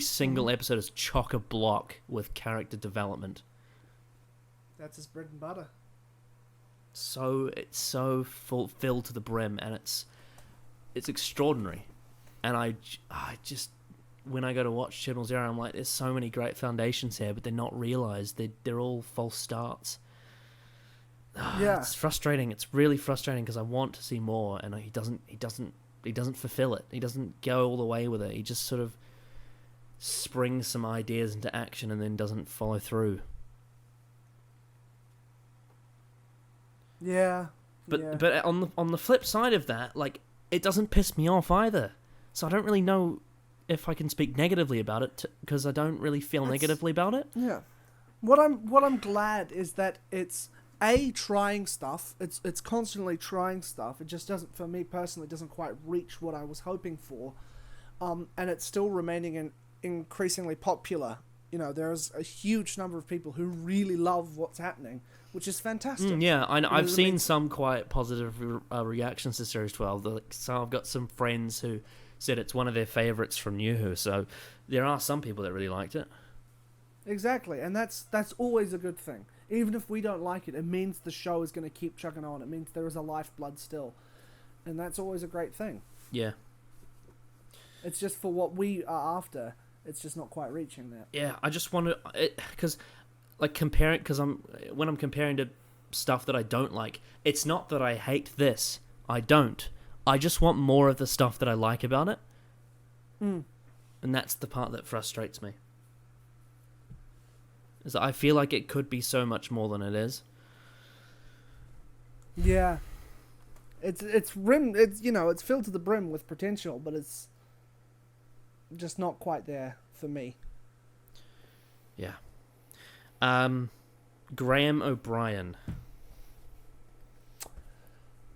single episode is chock-a-block with character development. That's his bread and butter. So it's so filled to the brim, and it's extraordinary. And I just, when I go to watch Chibnall's Era, I'm like, there's so many great foundations here, but they're not realized. They're all false starts. Yeah, it's frustrating. It's really frustrating because I want to see more, and he doesn't fulfill it. He doesn't go all the way with it. He just sort of springs some ideas into action and then doesn't follow through. Yeah. But on the flip side of that, like, it doesn't piss me off either. So I don't really know if I can speak negatively about it, because I don't really feel negatively about it. Yeah. What I'm glad is that it's trying stuff. It's constantly trying stuff. It just doesn't, for me personally, doesn't quite reach what I was hoping for. And it's still remaining increasingly popular. There's a huge number of people who really love what's happening, which is fantastic. Yeah, I've seen some quite positive reactions to Series 12. So I've got some friends who said it's one of their favourites from New Who, so there are some people that really liked it. Exactly, and that's always a good thing. Even if we don't like it, it means the show is going to keep chugging on. It means there is a lifeblood still, and that's always a great thing. Yeah. It's just for what we are after, it's just not quite reaching that. Yeah, I just want to, because when I'm comparing to stuff that I don't like, it's not that I hate this. I don't. I just want more of the stuff that I like about it. And that's the part that frustrates me. Is that I feel like it could be so much more than it is. Yeah. It's filled to the brim with potential, but it's just not quite there for me. Yeah. Graham O'Brien.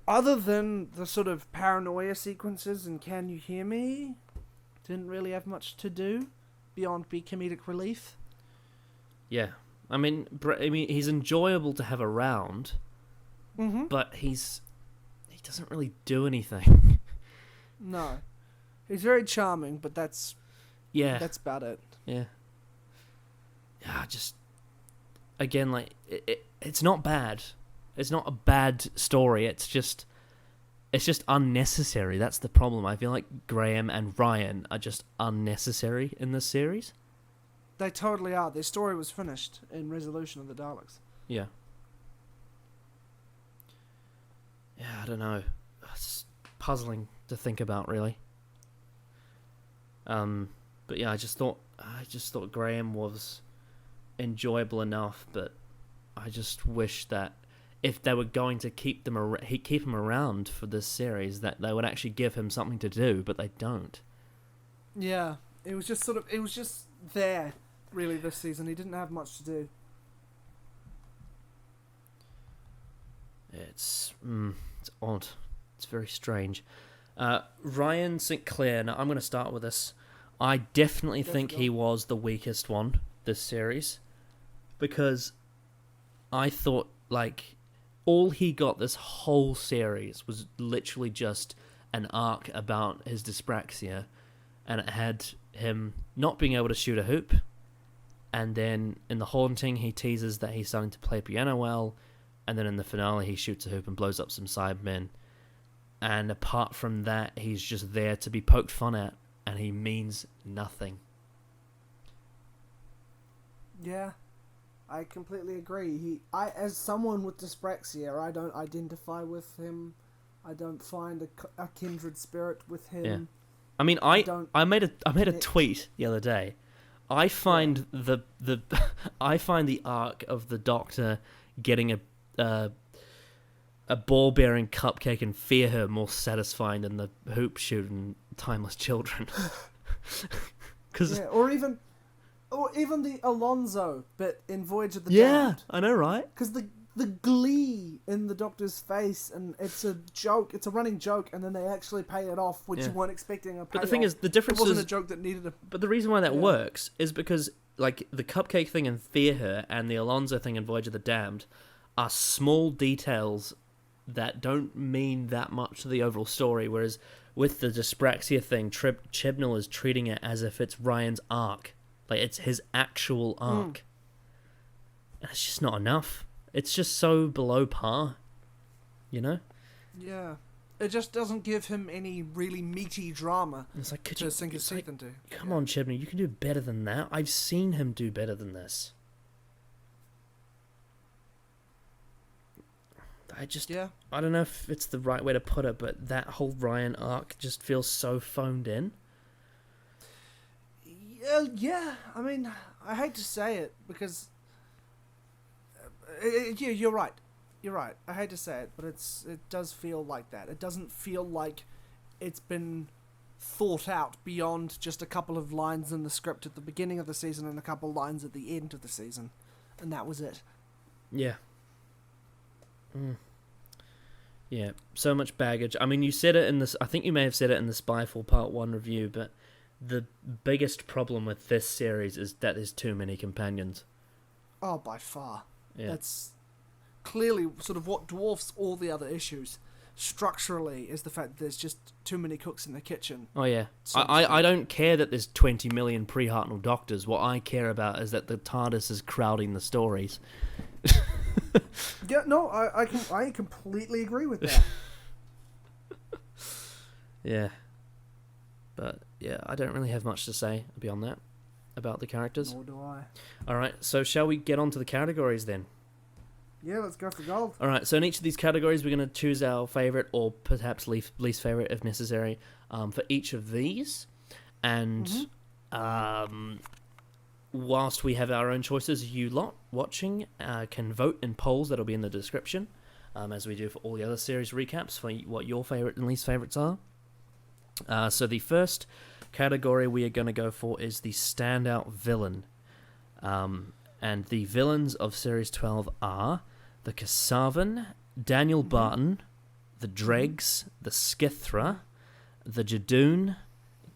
Other than the sort of paranoia sequences and Can You Hear Me, didn't really have much to do beyond be comedic relief. Yeah. I mean, he's enjoyable to have around, but he doesn't really do anything. No. He's very charming, but that's about it. Yeah. Yeah, just, again, like, it's not bad. It's not a bad story. It's just unnecessary. That's the problem. I feel like Graham and Ryan are just unnecessary in this series. They totally are. Their story was finished in Resolution of the Daleks. Yeah. Yeah, I don't know. It's puzzling to think about, really. But yeah, I just thought Graham was enjoyable enough, but I just wish that if they were going to keep him around for this series, that they would actually give him something to do, but they don't. Yeah, it was just there, really, this season. He didn't have much to do. It's odd. It's very strange. Ryan St. Clair. Now, I'm going to start with this. I definitely think he was the weakest one this series, because I thought, like, all he got this whole series was literally just an arc about his dyspraxia, and it had him not being able to shoot a hoop, and then in The Haunting he teases that he's starting to play piano well, and then in the finale he shoots a hoop and blows up some Cybermen, and apart from that he's just there to be poked fun at, and he means nothing. Yeah, I completely agree. As someone with dyspraxia, I don't identify with him. I don't find a kindred spirit with him. Yeah. I mean, I made a tweet the other day. I find I find the arc of the Doctor getting a ball-bearing cupcake and fear her more satisfying than the hoop shooting Timeless Children. Or even the Alonzo bit in Voyage of the Damned. Damned. I know, right? Because the glee in the Doctor's face, and it's a joke, it's a running joke, and then they actually pay it off, which you weren't expecting a payoff. But the thing is, the difference it wasn't a joke that needed a... But the reason why that works is because, like, the cupcake thing in Fear Her and the Alonzo thing in Voyage of the Damned are small details that don't mean that much to the overall story, whereas with the dyspraxia thing, Chibnall is treating it as if it's Ryan's arc. Like, it's his actual arc. And it's just not enough. It's just so below par, you know? Yeah. It just doesn't give him any really meaty drama it's like, to sink his teeth into. Come on, Chibnall, you can do better than that. I've seen him do better than this. I don't know if it's the right way to put it, but that whole Ryan arc just feels so phoned in. Yeah, I mean, I hate to say it, because... yeah, you're right. You're right. I hate to say it, but it does feel like that. It doesn't feel like it's been thought out beyond just a couple of lines in the script at the beginning of the season and a couple lines at the end of the season. And that was it. Yeah. Yeah, so much baggage. I mean, you said it in this... I think you may have said it in the Spyfall Part 1 review, but the biggest problem with this series is that there's too many companions. Oh, by far. Yeah. That's clearly sort of what dwarfs all the other issues structurally, is the fact that there's just too many cooks in the kitchen. Oh, yeah. I don't care that there's 20 million pre-Hartnell Doctors. What I care about is that the TARDIS is crowding the stories. Yeah, no, I completely agree with that. Yeah. But, yeah, I don't really have much to say beyond that about the characters. Nor do I. Alright, so shall we get on to the categories then? Yeah, let's go for gold. Alright, so in each of these categories we're going to choose our favourite, or perhaps least favourite if necessary, for each of these. And whilst we have our own choices, you lot watching can vote in polls that'll be in the description, as we do for all the other series recaps, for what your favourite and least favourites are. So the first category we are going to go for is the Standout Villain. And the villains of Series 12 are the Kasavan, Daniel Barton, the Dregs, the Skithra, the Jadoon,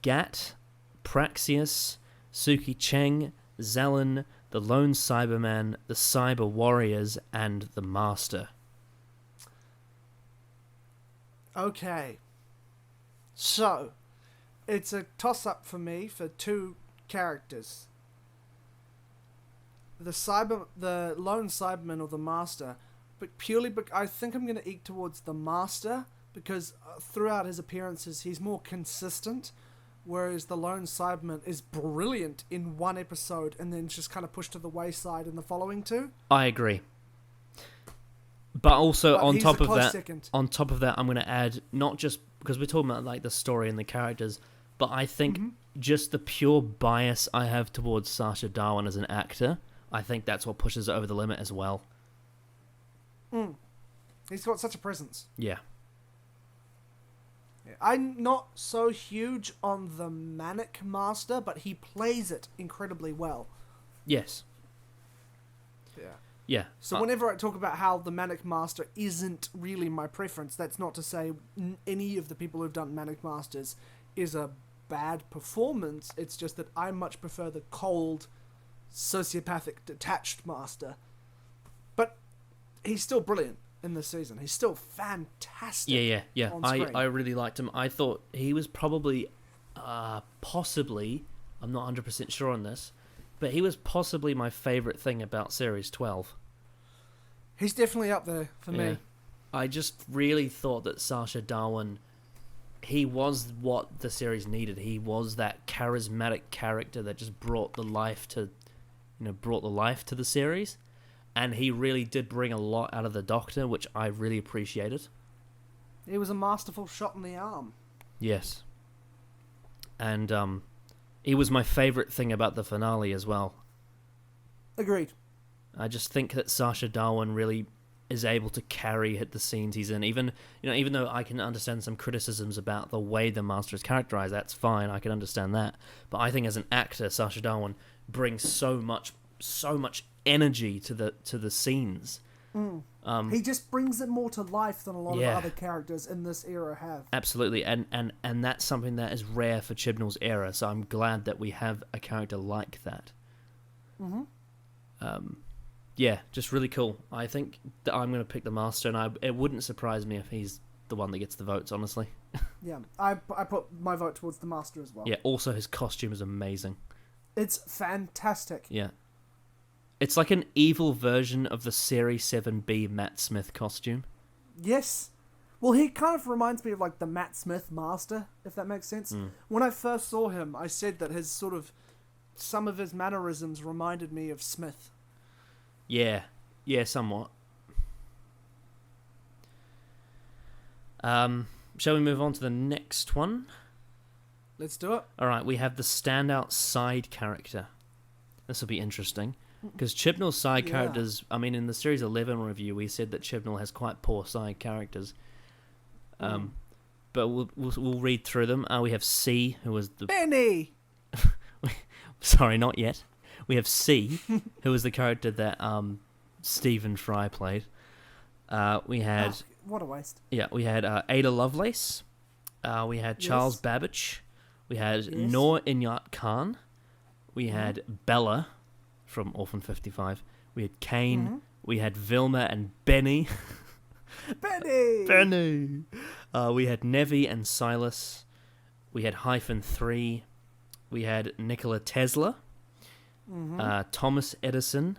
Gat, Praxius, Suki Cheng, Zelen, the Lone Cyberman, the Cyber Warriors, and the Master. Okay. So, it's a toss-up for me for two characters. The Lone Cyberman or the Master, but purely I think I'm going to eke towards the Master, because throughout his appearances he's more consistent, whereas the Lone Cyberman is brilliant in one episode and then just kind of pushed to the wayside in the following two. I agree. But also on top of that, second. I'm going to add, not just because we're talking about like the story and the characters, but I think just the pure bias I have towards Sacha Darwin as an actor, I think that's what pushes it over the limit as well. He's got such a presence. Yeah. I'm not so huge on the Manic Master, but he plays it incredibly well. Yes. Yeah. Yeah. So whenever I talk about how the Manic Master isn't really my preference, that's not to say any of the people who've done Manic Masters is a bad performance. It's just that I much prefer the cold, sociopathic, detached Master. But he's still brilliant in this season. He's still fantastic. Yeah. On screen. I really liked him. I thought he was probably, possibly, I'm not 100% sure on this, but he was possibly my favourite thing about Series 12. He's definitely up there for me. I just really thought that Sacha Darwin, he was what the series needed. He was that charismatic character that just brought the life to the series, and he really did bring a lot out of the Doctor, which I really appreciated. He was a masterful shot in the arm. Yes. And he was my favourite thing about the finale as well. Agreed. I just think that Sacha Darwin really is able to carry the scenes he's in. Even though I can understand some criticisms about the way the Master is characterized, that's fine. I can understand that. But I think as an actor, Sacha Darwin brings so much energy to the scenes. He just brings it more to life than a lot of other characters in this era have. Absolutely, and that's something that is rare for Chibnall's era. So I'm glad that we have a character like that. Yeah, just really cool. I think that I'm going to pick the Master, and it wouldn't surprise me if he's the one that gets the votes, honestly. Yeah, I put my vote towards the Master as well. Yeah, also his costume is amazing. It's fantastic. Yeah. It's like an evil version of the Series 7B Matt Smith costume. Yes. Well, he kind of reminds me of like the Matt Smith Master, if that makes sense. When I first saw him, I said that some of his mannerisms reminded me of Smith. Yeah, somewhat. Shall we move on to the next one? Let's do it. All right, we have the standout side character. This will be interesting, because Chibnall's side characters, I mean, in the Series 11 review, we said that Chibnall has quite poor side characters. But we'll read through them. We have C, who was the... Benny! Sorry, not yet. We have C, who was the character that Stephen Fry played. We had... what a waste. Yeah, we had Ada Lovelace. We had Charles Babbage. We had Noor Inayat Khan. We had Bella from Orphan 55. We had Kane. We had Vilma and Benny. Benny! We had Nevi and Silas. We had -3. We had Nikola Tesla. Thomas Edison.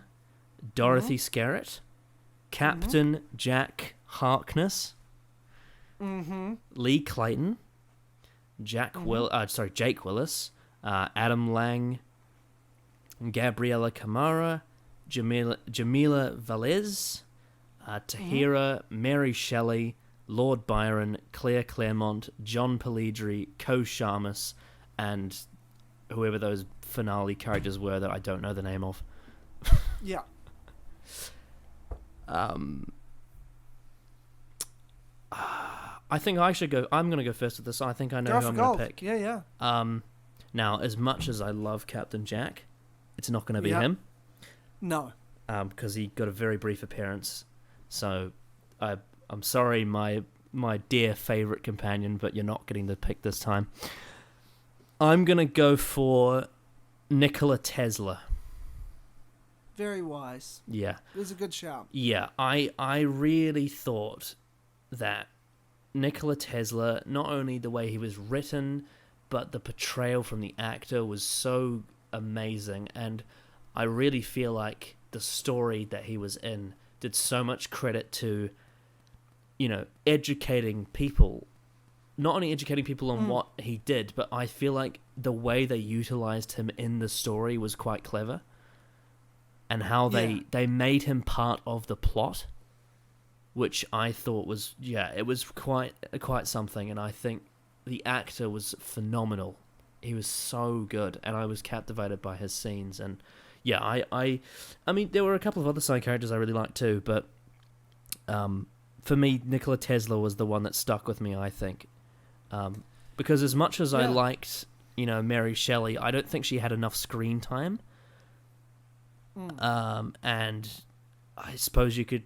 Dorothy Skerritt. Captain Jack Harkness. Lee Clayton. Jake Willis. Adam Lang. Gabriella Camara. Jamila Velez. Tahira, Mary Shelley, Lord Byron, Claire Claremont, John Palidri, Ko Sharmas, and whoever those finale characters were that I don't know the name of. Yeah. I think I should go. I'm going to go first with this. I think I know who I'm going to pick. Yeah. Now, as much as I love Captain Jack, it's not going to be him. No. Because he got a very brief appearance. So, I'm sorry, my dear favourite companion, but you're not getting the pick this time. I'm going to go for Nikola Tesla. Very wise. Yeah. It was a good shout. Yeah, I really thought that Nikola Tesla, not only the way he was written, but the portrayal from the actor was so amazing, and I really feel like the story that he was in did so much credit to, educating people. Not only educating people on what he did, but I feel like the way they utilized him in the story was quite clever. And how they made him part of the plot, which I thought was, it was quite something. And I think the actor was phenomenal. He was so good, and I was captivated by his scenes. And I mean, there were a couple of other side characters I really liked too, but for me, Nikola Tesla was the one that stuck with me, I think. Because as much as I liked, Mary Shelley, I don't think she had enough screen time. And I suppose you could,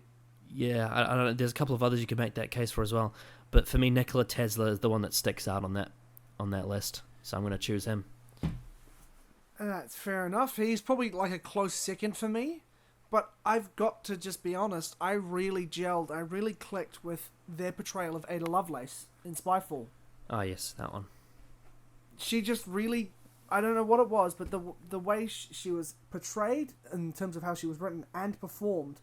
yeah, I don't know, there's a couple of others you could make that case for as well. But for me, Nikola Tesla is the one that sticks out on that list. So I'm going to choose him. That's fair enough. He's probably like a close second for me. But I've got to just be honest, I really clicked with their portrayal of Ada Lovelace in Spyfall. Oh, yes, that one. She just really, I don't know what it was, but the way she was portrayed in terms of how she was written and performed,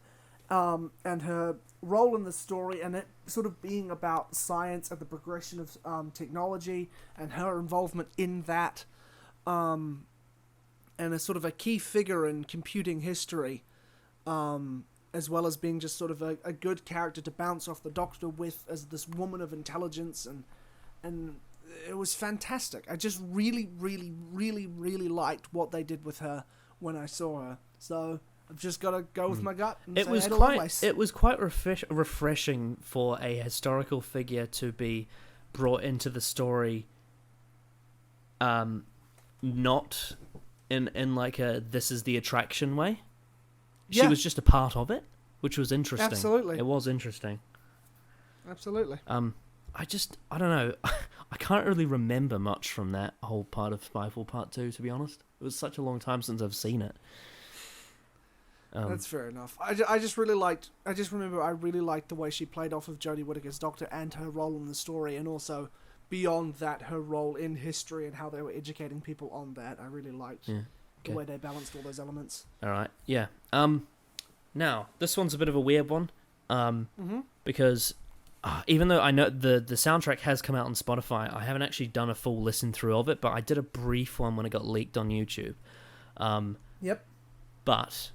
and her role in the story, and it sort of being about science and the progression of technology and her involvement in that, and a sort of a key figure in computing history, as well as being just sort of a good character to bounce off the Doctor with as this woman of intelligence, and it was fantastic. I just really liked what they did with her when I saw her. So I've just got to go with my gut. And It was quite refreshing for a historical figure to be brought into the story, not in like a this is the attraction way. She was just a part of it, which was interesting. Absolutely. It was interesting. Absolutely. I don't know. I can't really remember much from that whole part of Spyfall Part 2, to be honest. It was such a long time since I've seen it. That's fair enough. I just remember I really liked the way she played off of Jodie Whittaker's Doctor and her role in the story, and also beyond that, her role in history and how they were educating people on that. I really liked the way they balanced all those elements. All right, yeah. Now, this one's a bit of a weird one, because even though I know the soundtrack has come out on Spotify, I haven't actually done a full listen through of it, but I did a brief one when it got leaked on YouTube. Yep. But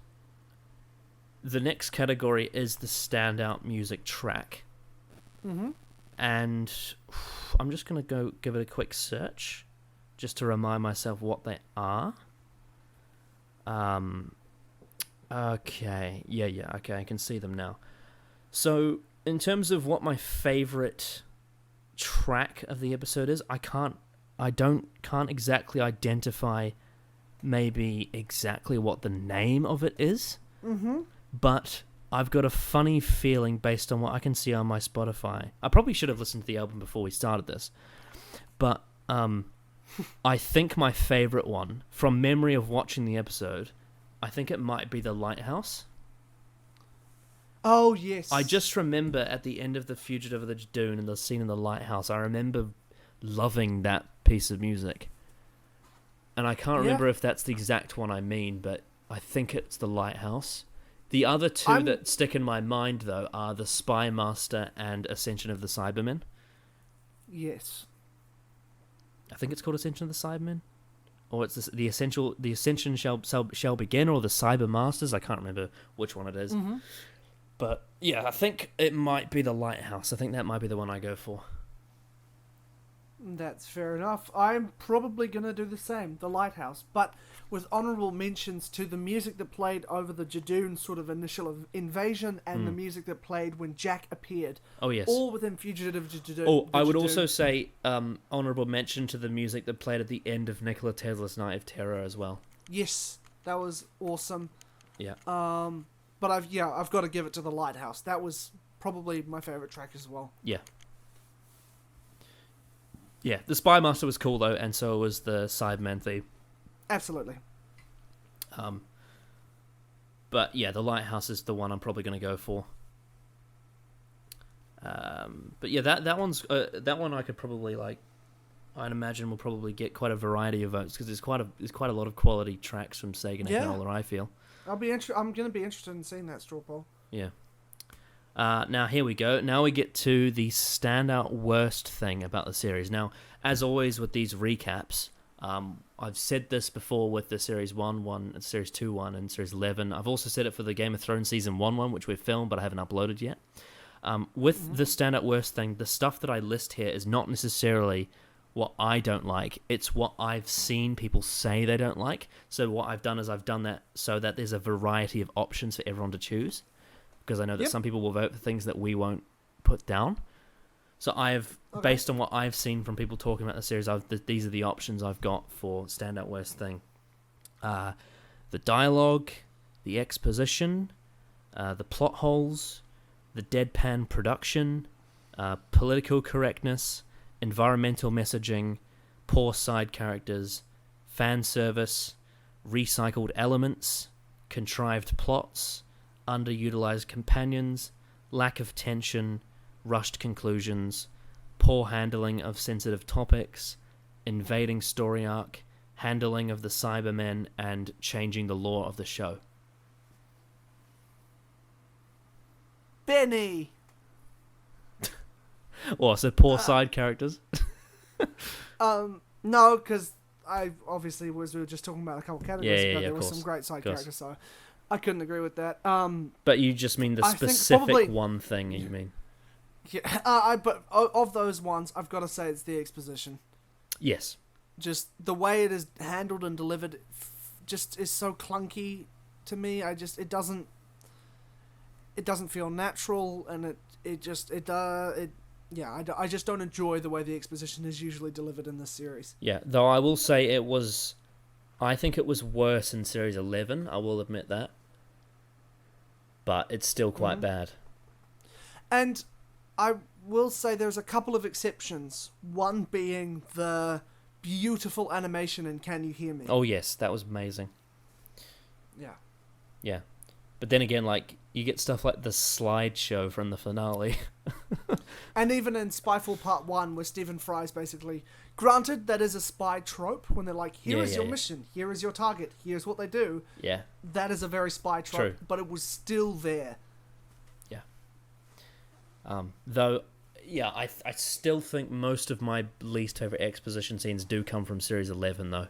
the next category is the standout music track. And I'm just going to go give it a quick search just to remind myself what they are. Okay. Yeah. Okay, I can see them now. So, in terms of what my favorite track of the episode is, I can't exactly identify maybe exactly what the name of it is. But I've got a funny feeling based on what I can see on my Spotify. I probably should have listened to the album before we started this. But I think my favorite one, from memory of watching the episode, I think it might be The Lighthouse. Oh, yes. I just remember at the end of The Fugitive of the Jadoon and the scene in the lighthouse, I remember loving that piece of music. And I can't remember if that's the exact one I mean, but I think it's The Lighthouse. The other two that stick in my mind, though, are The Spy Master and Ascension of the Cybermen. Yes. I think it's called Ascension of the Cybermen. Or it's the Ascension shall begin, or the Cyber Masters. I can't remember which one it is. But, yeah, I think it might be The Lighthouse. I think that might be the one I go for. That's fair enough. I'm probably going to do the same, The Lighthouse, but with honourable mentions to the music that played over the Jadoon sort of initial invasion and the music that played when Jack appeared. Oh, yes. All within Fugitive Jadoon. Oh, I would also say honourable mention to the music that played at the end of Nikola Tesla's Night of Terror as well. Yes, that was awesome. Yeah. But I've got to give it to The Lighthouse. That was probably my favourite track as well. Yeah. Yeah, the Spy Master was cool though, and so was the Cyberman theme. Absolutely. But yeah, the Lighthouse is the one I'm probably going to go for. But yeah, that one's that one I could probably I'd imagine will probably get quite a variety of votes because there's quite a lot of quality tracks from Sega and Canola. I feel. I'm going to be interested in seeing that straw poll. Yeah. Now, here we go. Now we get to the standout worst thing about the series. Now, as always with these recaps, I've said this before with the Series 1, Series 2, and Series 11. I've also said it for the Game of Thrones Season 1, which we've filmed, but I haven't uploaded yet. With the standout worst thing, the stuff that I list here is not necessarily what I don't like. It's what I've seen people say they don't like. So what I've done is I've done that so that there's a variety of options for everyone to choose. Because I know that some people will vote for things that we won't put down. So based on what I've seen from people talking about the series, these are the options I've got for standout worst thing. The dialogue, the exposition, the plot holes, the deadpan production, political correctness, environmental messaging, poor side characters, fan service, recycled elements, contrived plots, underutilized companions, lack of tension, rushed conclusions, poor handling of sensitive topics, invading story arc, handling of the Cybermen, and changing the lore of the show. Benny! Or so poor side characters? No, because I obviously we were just talking about a couple categories ago. There were some great side characters, so I couldn't agree with that. But you just mean the specific one thing, you mean? Yeah, but of those ones, I've got to say it's the exposition. Yes. Just the way it is handled and delivered just is so clunky to me. It doesn't feel natural, and I just don't enjoy the way the exposition is usually delivered in this series. Yeah, though I will say I think it was worse in Series 11, I will admit that. But it's still quite bad. And I will say there's a couple of exceptions. One being the beautiful animation in Can You Hear Me? Oh yes, that was amazing. Yeah. Yeah. But then again, like, you get stuff like the slideshow from the finale. And even in Spyfall Part 1, where Stephen Fry's basically... Granted, that is a spy trope, when they're like, here is your mission, here is your target, here's what they do. Yeah. That is a very spy trope, but it was still there. Yeah. Though, yeah, I still think most of my least favourite exposition scenes do come from Series 11, though.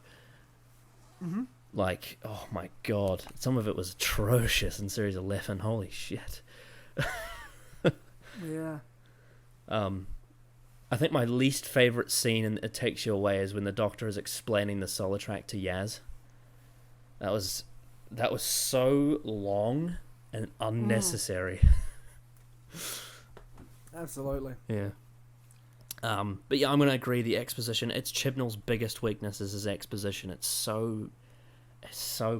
Mm-hmm. Like, oh my god, some of it was atrocious in Series 11. Holy shit. Yeah. I think my least favourite scene in It Takes You Away is when the Doctor is explaining the Solitrack to Yaz. That was so long and unnecessary. Absolutely. Yeah. But yeah, I'm going to agree. The exposition, it's Chibnall's biggest weakness is his exposition. It's so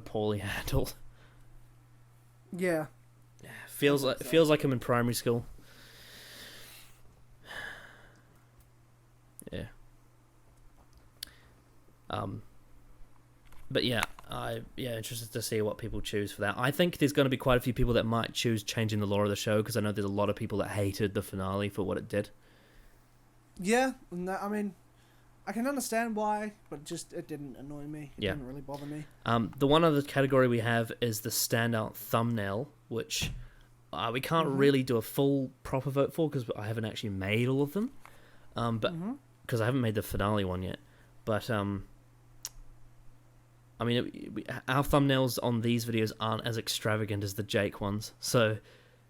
poorly handled. Yeah. Feels like I'm in primary school. Yeah. But yeah, interested to see what people choose for that. I think there's going to be quite a few people that might choose changing the lore of the show, because I know there's a lot of people that hated the finale for what it did. Yeah, I mean, I can understand why, but just it didn't annoy me. It didn't really bother me. The one other category we have is the Standout Thumbnail, which we can't really do a full proper vote for because I haven't actually made all of them. But because I haven't made the finale one yet. But I mean, our thumbnails on these videos aren't as extravagant as the Jake ones, so.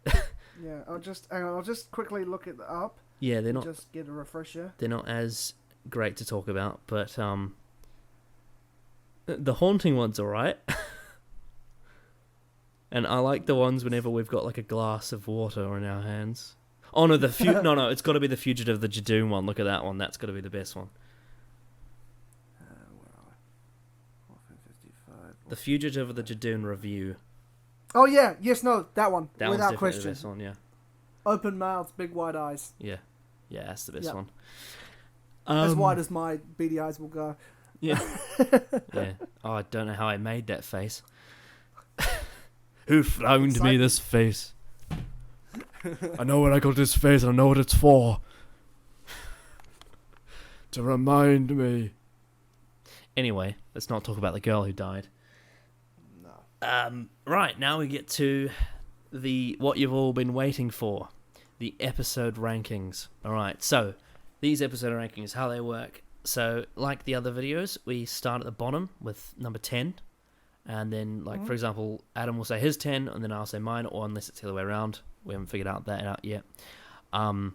Yeah, I'll just quickly look it up. Yeah, they're not. Just get a refresher. They're not as great to talk about, but the haunting one's alright. And I like the ones whenever we've got like a glass of water in our hands. Oh no, no, it's got to be the Fugitive of the Jadoon one. Look at that one. That's got to be the best one. Where are we? The Fugitive of the Jadoon review. Oh yeah, yes, no, that one. That without one's question. The best one, yeah. Open mouth, big wide eyes. Yeah, that's the best one. As wide as my beady eyes will go. Yeah. Yeah. Oh, I don't know how I made that face. Who frowned me this face? I know when I got this face, I know what it's for. To remind me. Anyway, let's not talk about the girl who died. No. Right, now we get to what you've all been waiting for. The episode rankings. Alright, so these episode rankings, how they work. So, like the other videos, we start at the bottom with number 10. And then, for example, Adam will say his 10, and then I'll say mine, or unless it's the other way around. We haven't figured that out yet. And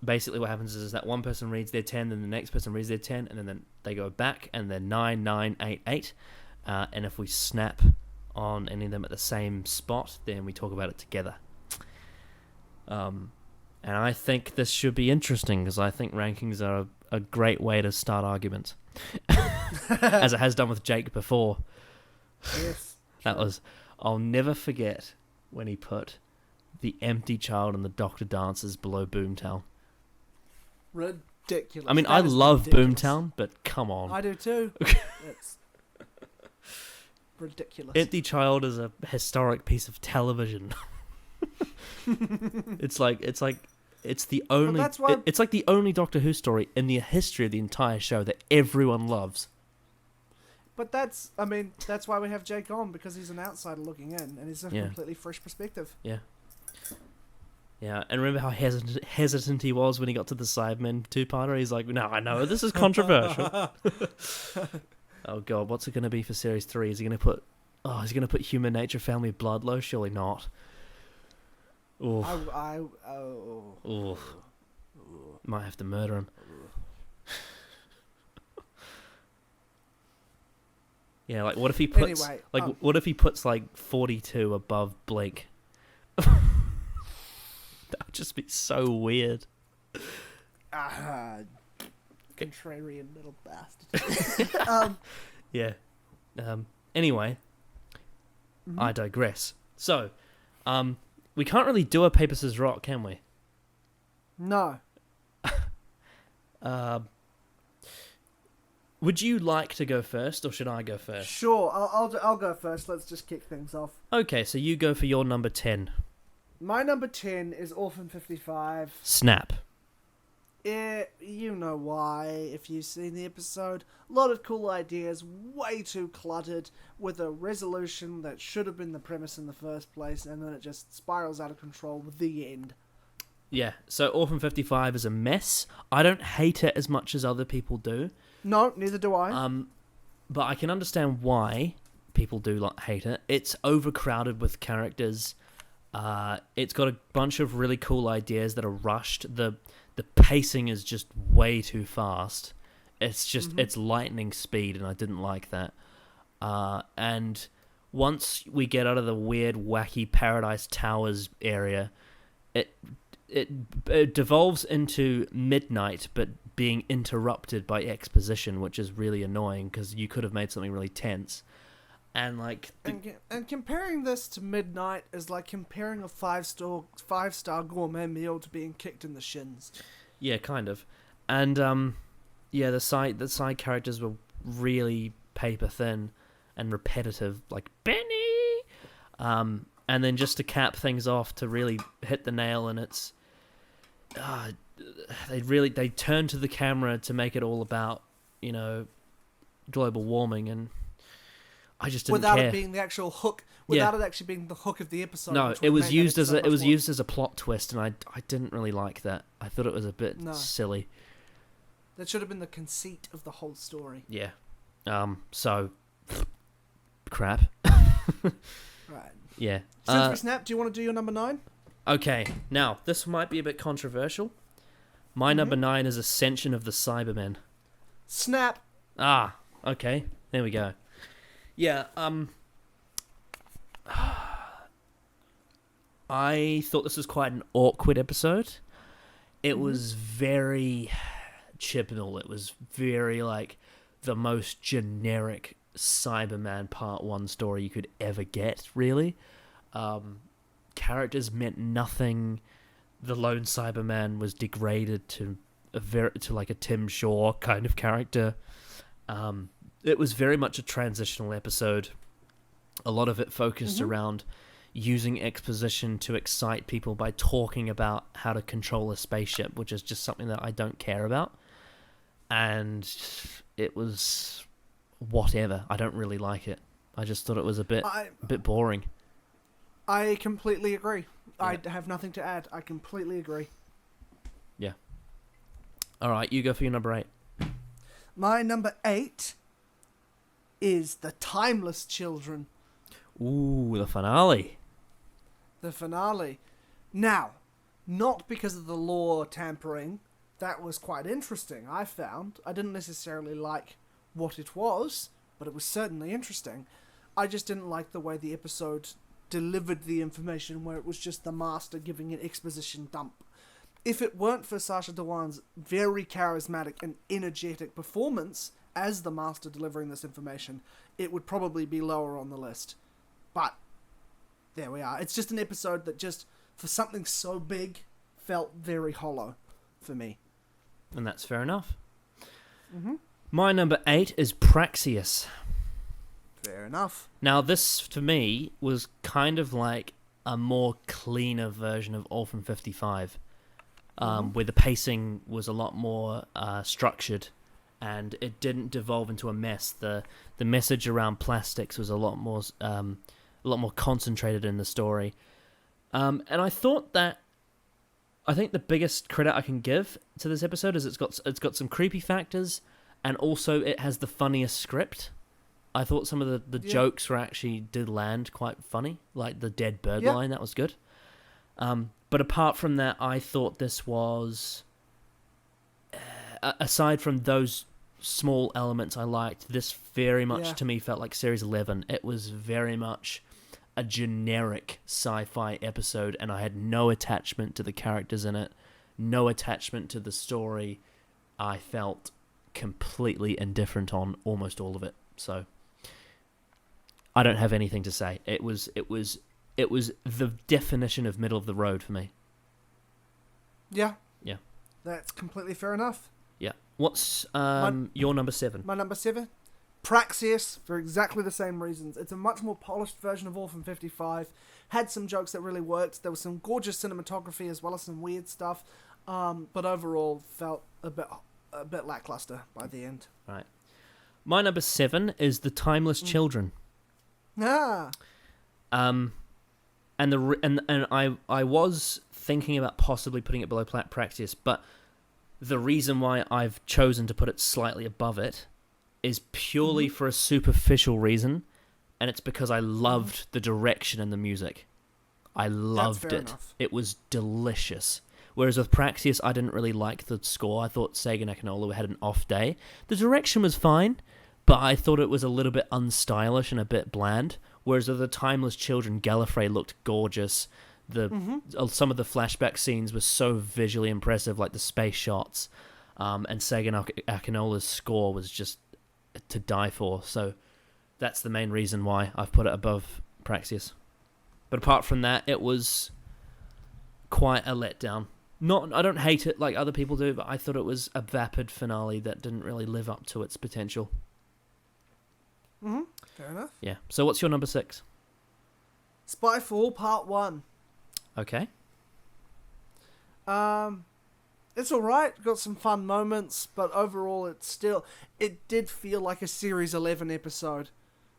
basically what happens is that one person reads their 10, then the next person reads their 10, and then they go back, and then 9, 9, 8, 8. And if we snap on any of them at the same spot, then we talk about it together. And I think this should be interesting, because I think rankings are a great way to start arguments. As it has done with Jake before. Yes. That was... I'll never forget when he put the empty child and the doctor dances below Boomtown. Ridiculous. I mean, I That is love ridiculous. Boomtown, but come on. I do too. It's ridiculous. Empty Child is a historic piece of television. it's the only that's why- it's like the only Doctor Who story in the history of the entire show that everyone loves. But that's why we have Jake on, because he's an outsider looking in, and he's a Yeah. completely fresh perspective. Yeah. Yeah, and remember how hesitant he was when he got to the Cybermen two-parter? He's like, no, I know, this is controversial. Oh god, what's it going to be for Series 3? Is he going to put Human Nature Family of Bloodlow? Surely not. Oof. Oof. Might have to murder him. Yeah, like what if he puts what if he puts like 42 above Blake? That would just be so weird. Contrarian little bastard. Yeah. Anyway, I digress. So, we can't really do a paper scissors rock, can we? No. Would you like to go first, or should I go first? Sure, I'll go first. Let's just kick things off. Okay, so you go for your number 10. My number 10 is Orphan 55. Snap. You know why, if you've seen the episode. A lot of cool ideas, way too cluttered, with a resolution that should have been the premise in the first place, and then it just spirals out of control with the end. Yeah, so Orphan 55 is a mess. I don't hate it as much as other people do. No, neither do I. But I can understand why people do hate it. It's overcrowded with characters. It's got a bunch of really cool ideas that are rushed. The pacing is just way too fast. It's just it's lightning speed, and I didn't like that. And once we get out of the weird, wacky Paradise Towers area, it devolves into Midnight, but being interrupted by exposition, which is really annoying because you could have made something really tense. And like, and comparing this to Midnight is like comparing a five-star gourmet meal to being kicked in the shins. Yeah, kind of. And the side characters were really paper thin and repetitive, like Benny. And then just to cap things off, to really hit the nail, and it's they turned to the camera to make it all about, global warming, and I just didn't without care. it being the actual hook, without it actually being the hook of the episode. No, which it was made used as so much more- used as a plot twist, and I didn't really like that. I thought it was a bit silly. That should have been the conceit of the whole story. Yeah. So crap. Right. Yeah. Since we snapped, do you want to do your number 9? Okay. Now, this might be a bit controversial. My number 9 is Ascension of the Cybermen. Snap. Ah, okay. There we go. Yeah, I thought this was quite an awkward episode. It was very Chibnall. It was very, like, the most generic Cyberman Part 1 story you could ever get, really. Characters meant nothing. The lone Cyberman was degraded to like a Tim Shaw kind of character. It was very much a transitional episode. A lot of it focused around using exposition to excite people by talking about how to control a spaceship, which is just something that I don't care about. And it was whatever. I don't really like it. I just thought it was a bit boring. I completely agree. Yeah. I have nothing to add. I completely agree. Yeah. All right, you go for your number 8. My number 8 is The Timeless Children. Ooh, the finale. The finale. Now, not because of the lore tampering. That was quite interesting, I found. I didn't necessarily like what it was, but it was certainly interesting. I just didn't like the way the episode delivered the information, where it was just the Master giving an exposition dump. If it weren't for Sacha Dhawan's very charismatic and energetic performance as the Master delivering this information, it would probably be lower on the list. But there we are. It's just an episode that just, for something so big, felt very hollow for me. And that's fair enough. Mm-hmm. My number 8 is Praxeus. Fair enough. Now, this, for me, was kind of like a more cleaner version of Orphan 55, where the pacing was a lot more structured, and it didn't devolve into a mess. The message around plastics was a lot more concentrated in the story. And I thought that, I think the biggest credit I can give to this episode is it's got some creepy factors, and also it has the funniest script. I thought some of the jokes did land quite funny, like the dead bird line, that was good. But apart from that, I thought this was, aside from those small elements I liked, this very much to me felt like Series 11. It was very much a generic sci-fi episode, and I had no attachment to the characters in it, no attachment to the story. I felt completely indifferent on almost all of it. So I don't have anything to say. It was the definition of middle of the road for me. Yeah. Yeah. That's completely fair enough. Yeah. What's your number 7? My number 7? Praxeus, for exactly the same reasons. It's a much more polished version of Orphan 55. Had some jokes that really worked. There was some gorgeous cinematography as well as some weird stuff. But overall felt a bit lackluster by the end. Right. My number 7 is The Timeless Children. Ah. And I was thinking about possibly putting it below Praxeus, but the reason why I've chosen to put it slightly above it is purely for a superficial reason, and it's because I loved the direction and the music. I loved it. Enough. It was delicious. Whereas with Praxeus, I didn't really like the score. I thought Sega Nakanola had an off day. The direction was fine, but I thought it was a little bit unstylish and a bit bland. Whereas with The Timeless Children, Gallifrey looked gorgeous. Some of the flashback scenes were so visually impressive, like the space shots. And Sega Akinola's score was just to die for. So that's the main reason why I've put it above Praxeus. But apart from that, it was quite a letdown. I don't hate it like other people do, but I thought it was a vapid finale that didn't really live up to its potential. Fair enough. Yeah. So what's your number 6? Spyfall Part 1. Okay. It's alright, got some fun moments, but overall it did feel like a Series 11 episode.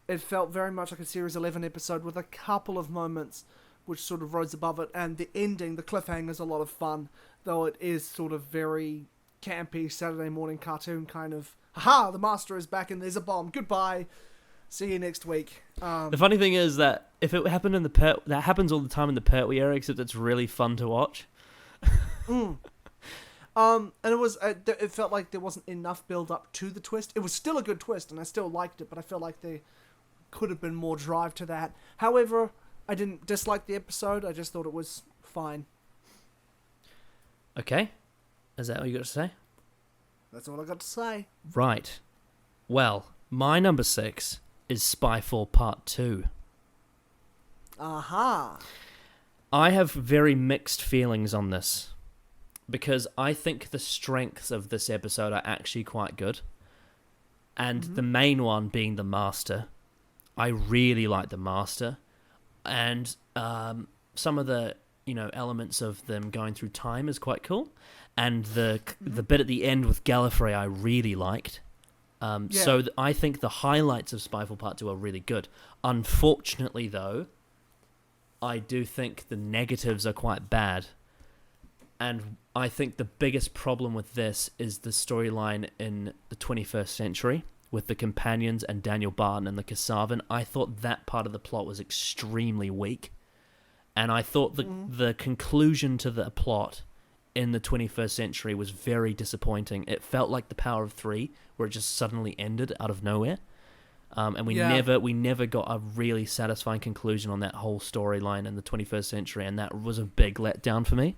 It felt very much like a Series 11 episode with a couple of moments which sort of rose above it, and the ending, the cliffhanger, is a lot of fun, though it is sort of very campy Saturday morning cartoon kind of, haha, the master is back and there's a bomb, goodbye, see you next week. The funny thing is that if it happened in the that happens all the time in the Pertwee era, except it's really fun to watch. And it felt like there wasn't enough build up to the twist. It was still a good twist, and I still liked it, but I felt like there could have been more drive to that. However, I didn't dislike the episode. I just thought it was fine. Okay. Is that all you got to say? That's all I got to say. Right. Well, my number 6 is Spyfall Part 2. Aha. I have very mixed feelings on this, because I think the strengths of this episode are actually quite good. And the main one being the Master. I really like the Master. And some of the elements of them going through time is quite cool. And the bit at the end with Gallifrey I really liked. So I think the highlights of Spyfall Part 2 are really good. Unfortunately, though, I do think the negatives are quite bad. And I think the biggest problem with this is the storyline in the 21st century with the companions and Daniel Barton and the Kasavan. I thought that part of the plot was extremely weak. And I thought the conclusion to the plot in the 21st century was very disappointing. It felt like the Power of Three, where it just suddenly ended out of nowhere. And we never got a really satisfying conclusion on that whole storyline in the 21st century, and that was a big letdown for me.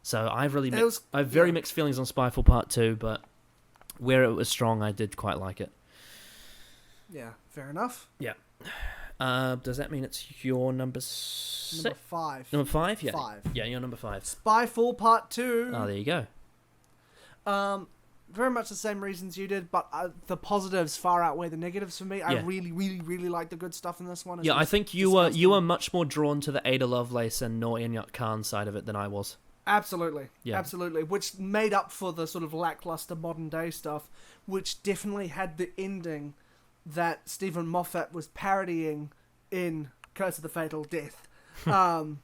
So I have very mixed feelings on Spyfall Part 2, but where it was strong, I did quite like it. Yeah, fair enough. Yeah. Does that mean it's your number 6? Number 5. Number 5? Yeah. 5. Yeah, you're number 5. Spyfall Part 2. Oh, there you go. Very much the same reasons you did, but the positives far outweigh the negatives for me. I really, really, really like the good stuff in this one. Yeah, I think you were much more drawn to the Ada Lovelace and Noor Inayat Khan side of it than I was. Absolutely. Yeah. Absolutely. Which made up for the sort of lackluster modern day stuff, which definitely had the ending that Stephen Moffat was parodying in Curse of the Fatal Death. Where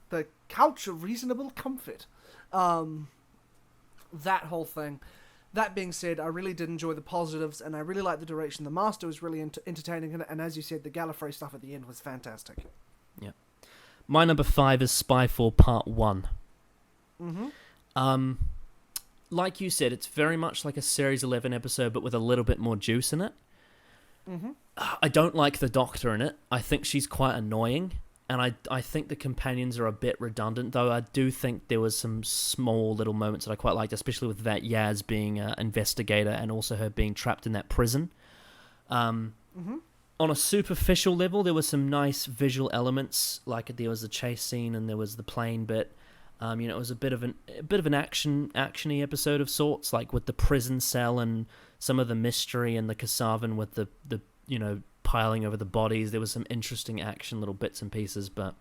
the couch of reasonable comfort. That whole thing. That being said, I really did enjoy the positives, and I really liked the direction. The Master was really entertaining in it, and as you said, the Gallifrey stuff at the end was fantastic. Yeah. My number 5 is Spyfall Part 1. Mm-hmm. Like you said, it's very much like a Series 11 episode, but with a little bit more juice in it. Mm-hmm. I don't like the Doctor in it. I think she's quite annoying, and I think the companions are a bit redundant, though I do think there was some small little moments that I quite liked, especially with that Yaz being an investigator and also her being trapped in that prison. Mm-hmm. On a superficial level, there were some nice visual elements, like there was the chase scene and there was the plane bit. It was a bit of an actiony episode of sorts, like with the prison cell and some of the mystery and the Kasavan with the piling over the bodies. There was some interesting action, little bits and pieces, but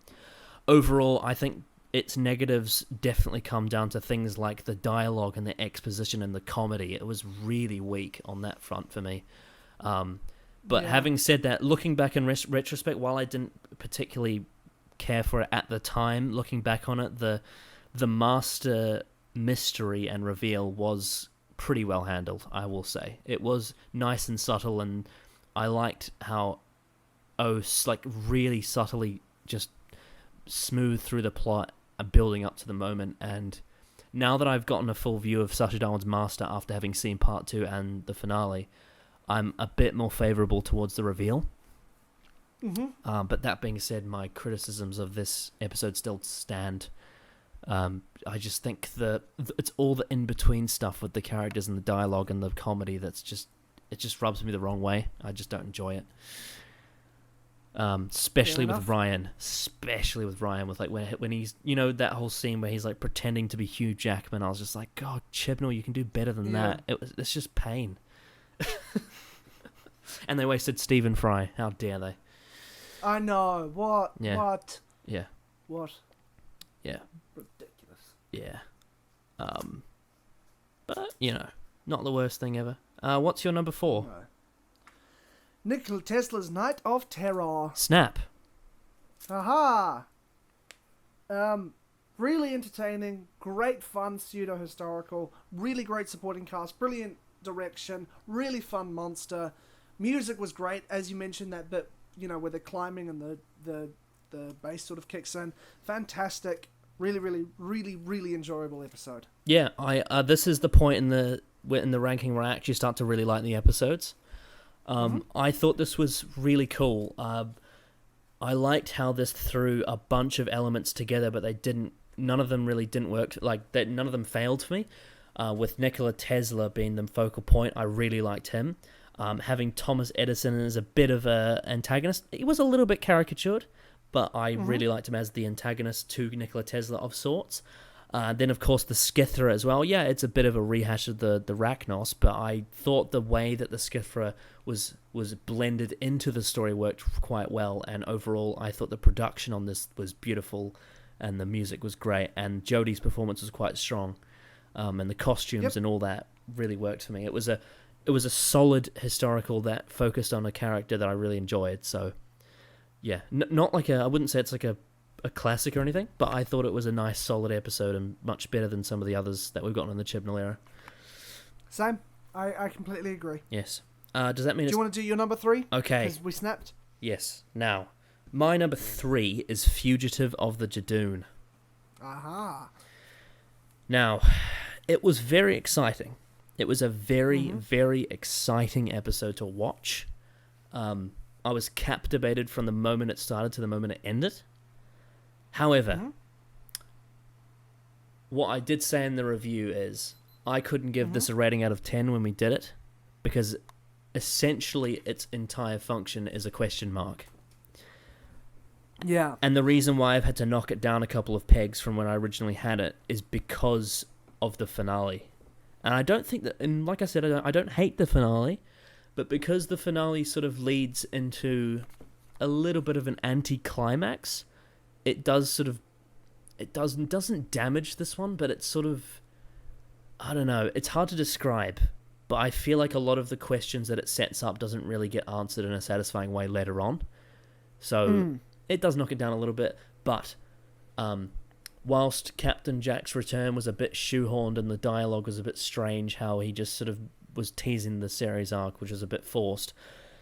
overall, I think its negatives definitely come down to things like the dialogue and the exposition and the comedy. It was really weak on that front for me. But having said that, looking back in retrospect, while I didn't particularly care for it at the time, looking back on it, the Master mystery and reveal was pretty well handled, I will say. It was nice and subtle, and I liked how really subtly just smooth through the plot and building up to the moment. And now that I've gotten a full view of Sacha Dhawan's Master after having seen Part 2 and the finale, I'm a bit more favourable towards the reveal. Mm-hmm. But that being said, my criticisms of this episode still stand. I just think it's all the in-between stuff with the characters and the dialogue and the comedy it just rubs me the wrong way. I just don't enjoy it. Especially with Ryan, with like when he's that whole scene where he's like pretending to be Hugh Jackman. I was just like, God, Chibnall, you can do better than that. It's just pain. And they wasted Stephen Fry. How dare they? I know. What? Yeah. What? Yeah. What? Yeah. Ridiculous. Yeah. But not the worst thing ever. What's your number 4? No. Nikola Tesla's Night of Terror. Snap. Aha! Really entertaining, great fun, pseudo-historical, really great supporting cast, brilliant direction, really fun monster. Music was great, as you mentioned, that bit, where the climbing and the bass sort of kicks in. Fantastic. Really, really, really, really enjoyable episode. Yeah, this is the point in the ranking where I actually start to really like the episodes. I thought this was really cool. I liked how this threw a bunch of elements together, but none of them really didn't work. None of them failed for me. With Nikola Tesla being the focal point, I really liked him. Having Thomas Edison as a bit of an antagonist, he was a little bit caricatured, but I really liked him as the antagonist to Nikola Tesla of sorts. Then, of course, the Skithra as well. Yeah, it's a bit of a rehash of the Rachnos, but I thought the way that the Skithra was blended into the story worked quite well, and overall, I thought the production on this was beautiful, and the music was great, and Jodie's performance was quite strong, and the costumes and all that really worked for me. It was a solid historical that focused on a character that I really enjoyed. So, yeah, not like I wouldn't say it's like a classic or anything, but I thought it was a nice, solid episode and much better than some of the others that we've gotten in the Chibnall era. Same. I completely agree. Yes. Does that mean do you want to do your number 3? Okay. Because we snapped. Yes. Now, my number 3 is Fugitive of the Jadoon. Aha. Now, it was very exciting. It was a very, very exciting episode to watch. I was captivated from the moment it started to the moment it ended. However, what I did say in the review is I couldn't give this a rating out of 10 when we did it, because essentially its entire function is a question mark. Yeah. And the reason why I've had to knock it down a couple of pegs from when I originally had it is because of the finale. And I don't think that, and like I said, I don't hate the finale, but because the finale sort of leads into a little bit of an anti-climax, it doesn't damage this one, but it's sort of, I don't know, it's hard to describe, but I feel like a lot of the questions that it sets up doesn't really get answered in a satisfying way later on. So it does knock it down a little bit, but whilst Captain Jack's return was a bit shoehorned and the dialogue was a bit strange, how he just sort of was teasing the series arc, which was a bit forced,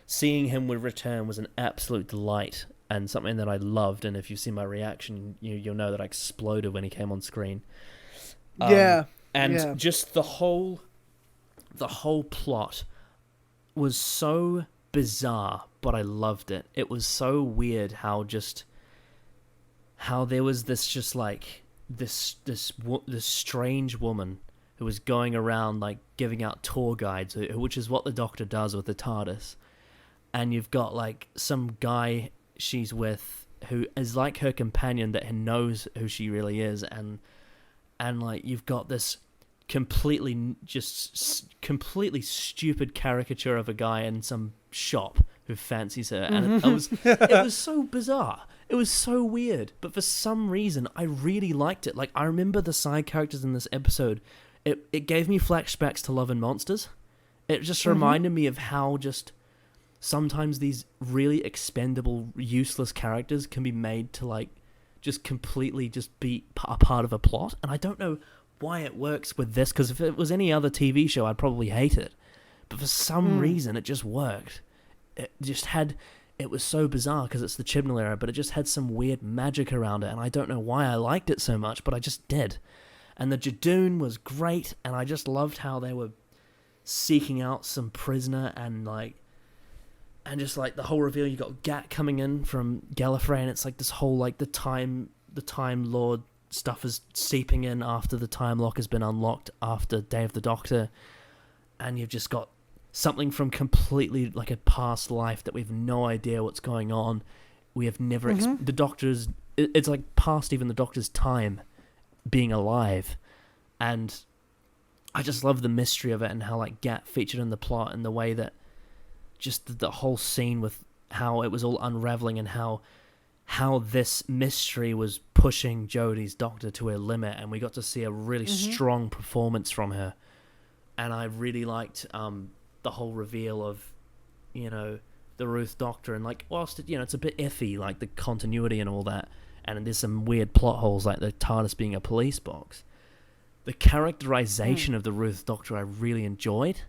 seeing him return was an absolute delight and something that I loved. And if you see my reaction, you'll know that I exploded when he came on screen. Just the whole plot was so bizarre, but I loved it. It was so weird how there was this just like this strange woman who was going around like giving out tour guides, which is what the Doctor does with the TARDIS. And you've got like some guy she's with who is like her companion that knows who she really is, and like you've got this completely stupid caricature of a guy in some shop who fancies her, and it was so bizarre. It was so weird, but for some reason I really liked it. Like, I remember the side characters in this episode. It gave me flashbacks to Love and Monsters. It just reminded me of how just sometimes these really expendable, useless characters can be made to like just completely just be a part of a plot. And I don't know why it works with this, because if it was any other TV show, I'd probably hate it. But for some reason, it just worked. It was so bizarre because it's the Chibnall era, but it just had some weird magic around it, and I don't know why I liked it so much, but I just did. And the Jadoon was great, and I just loved how they were seeking out some prisoner, and just like the whole reveal. You got Gat coming in from Gallifrey, and it's like this whole like the Time Lord stuff is seeping in after the time lock has been unlocked after Day of the Doctor, and you've just got something from completely like a past life that we've no idea what's going on. We have never the Doctor's, it's like past even the Doctor's time being alive, and I just love the mystery of it and how like Gat featured in the plot, and the way that just the whole scene with how it was all unraveling, and how this mystery was pushing Jodie's Doctor to her limit, and we got to see a really strong performance from her. And I really liked the whole reveal of, the Ruth Doctor, and like, whilst it's a bit iffy, like the continuity and all that, and there's some weird plot holes like the TARDIS being a police box, the characterization of the Ruth Doctor I really enjoyed,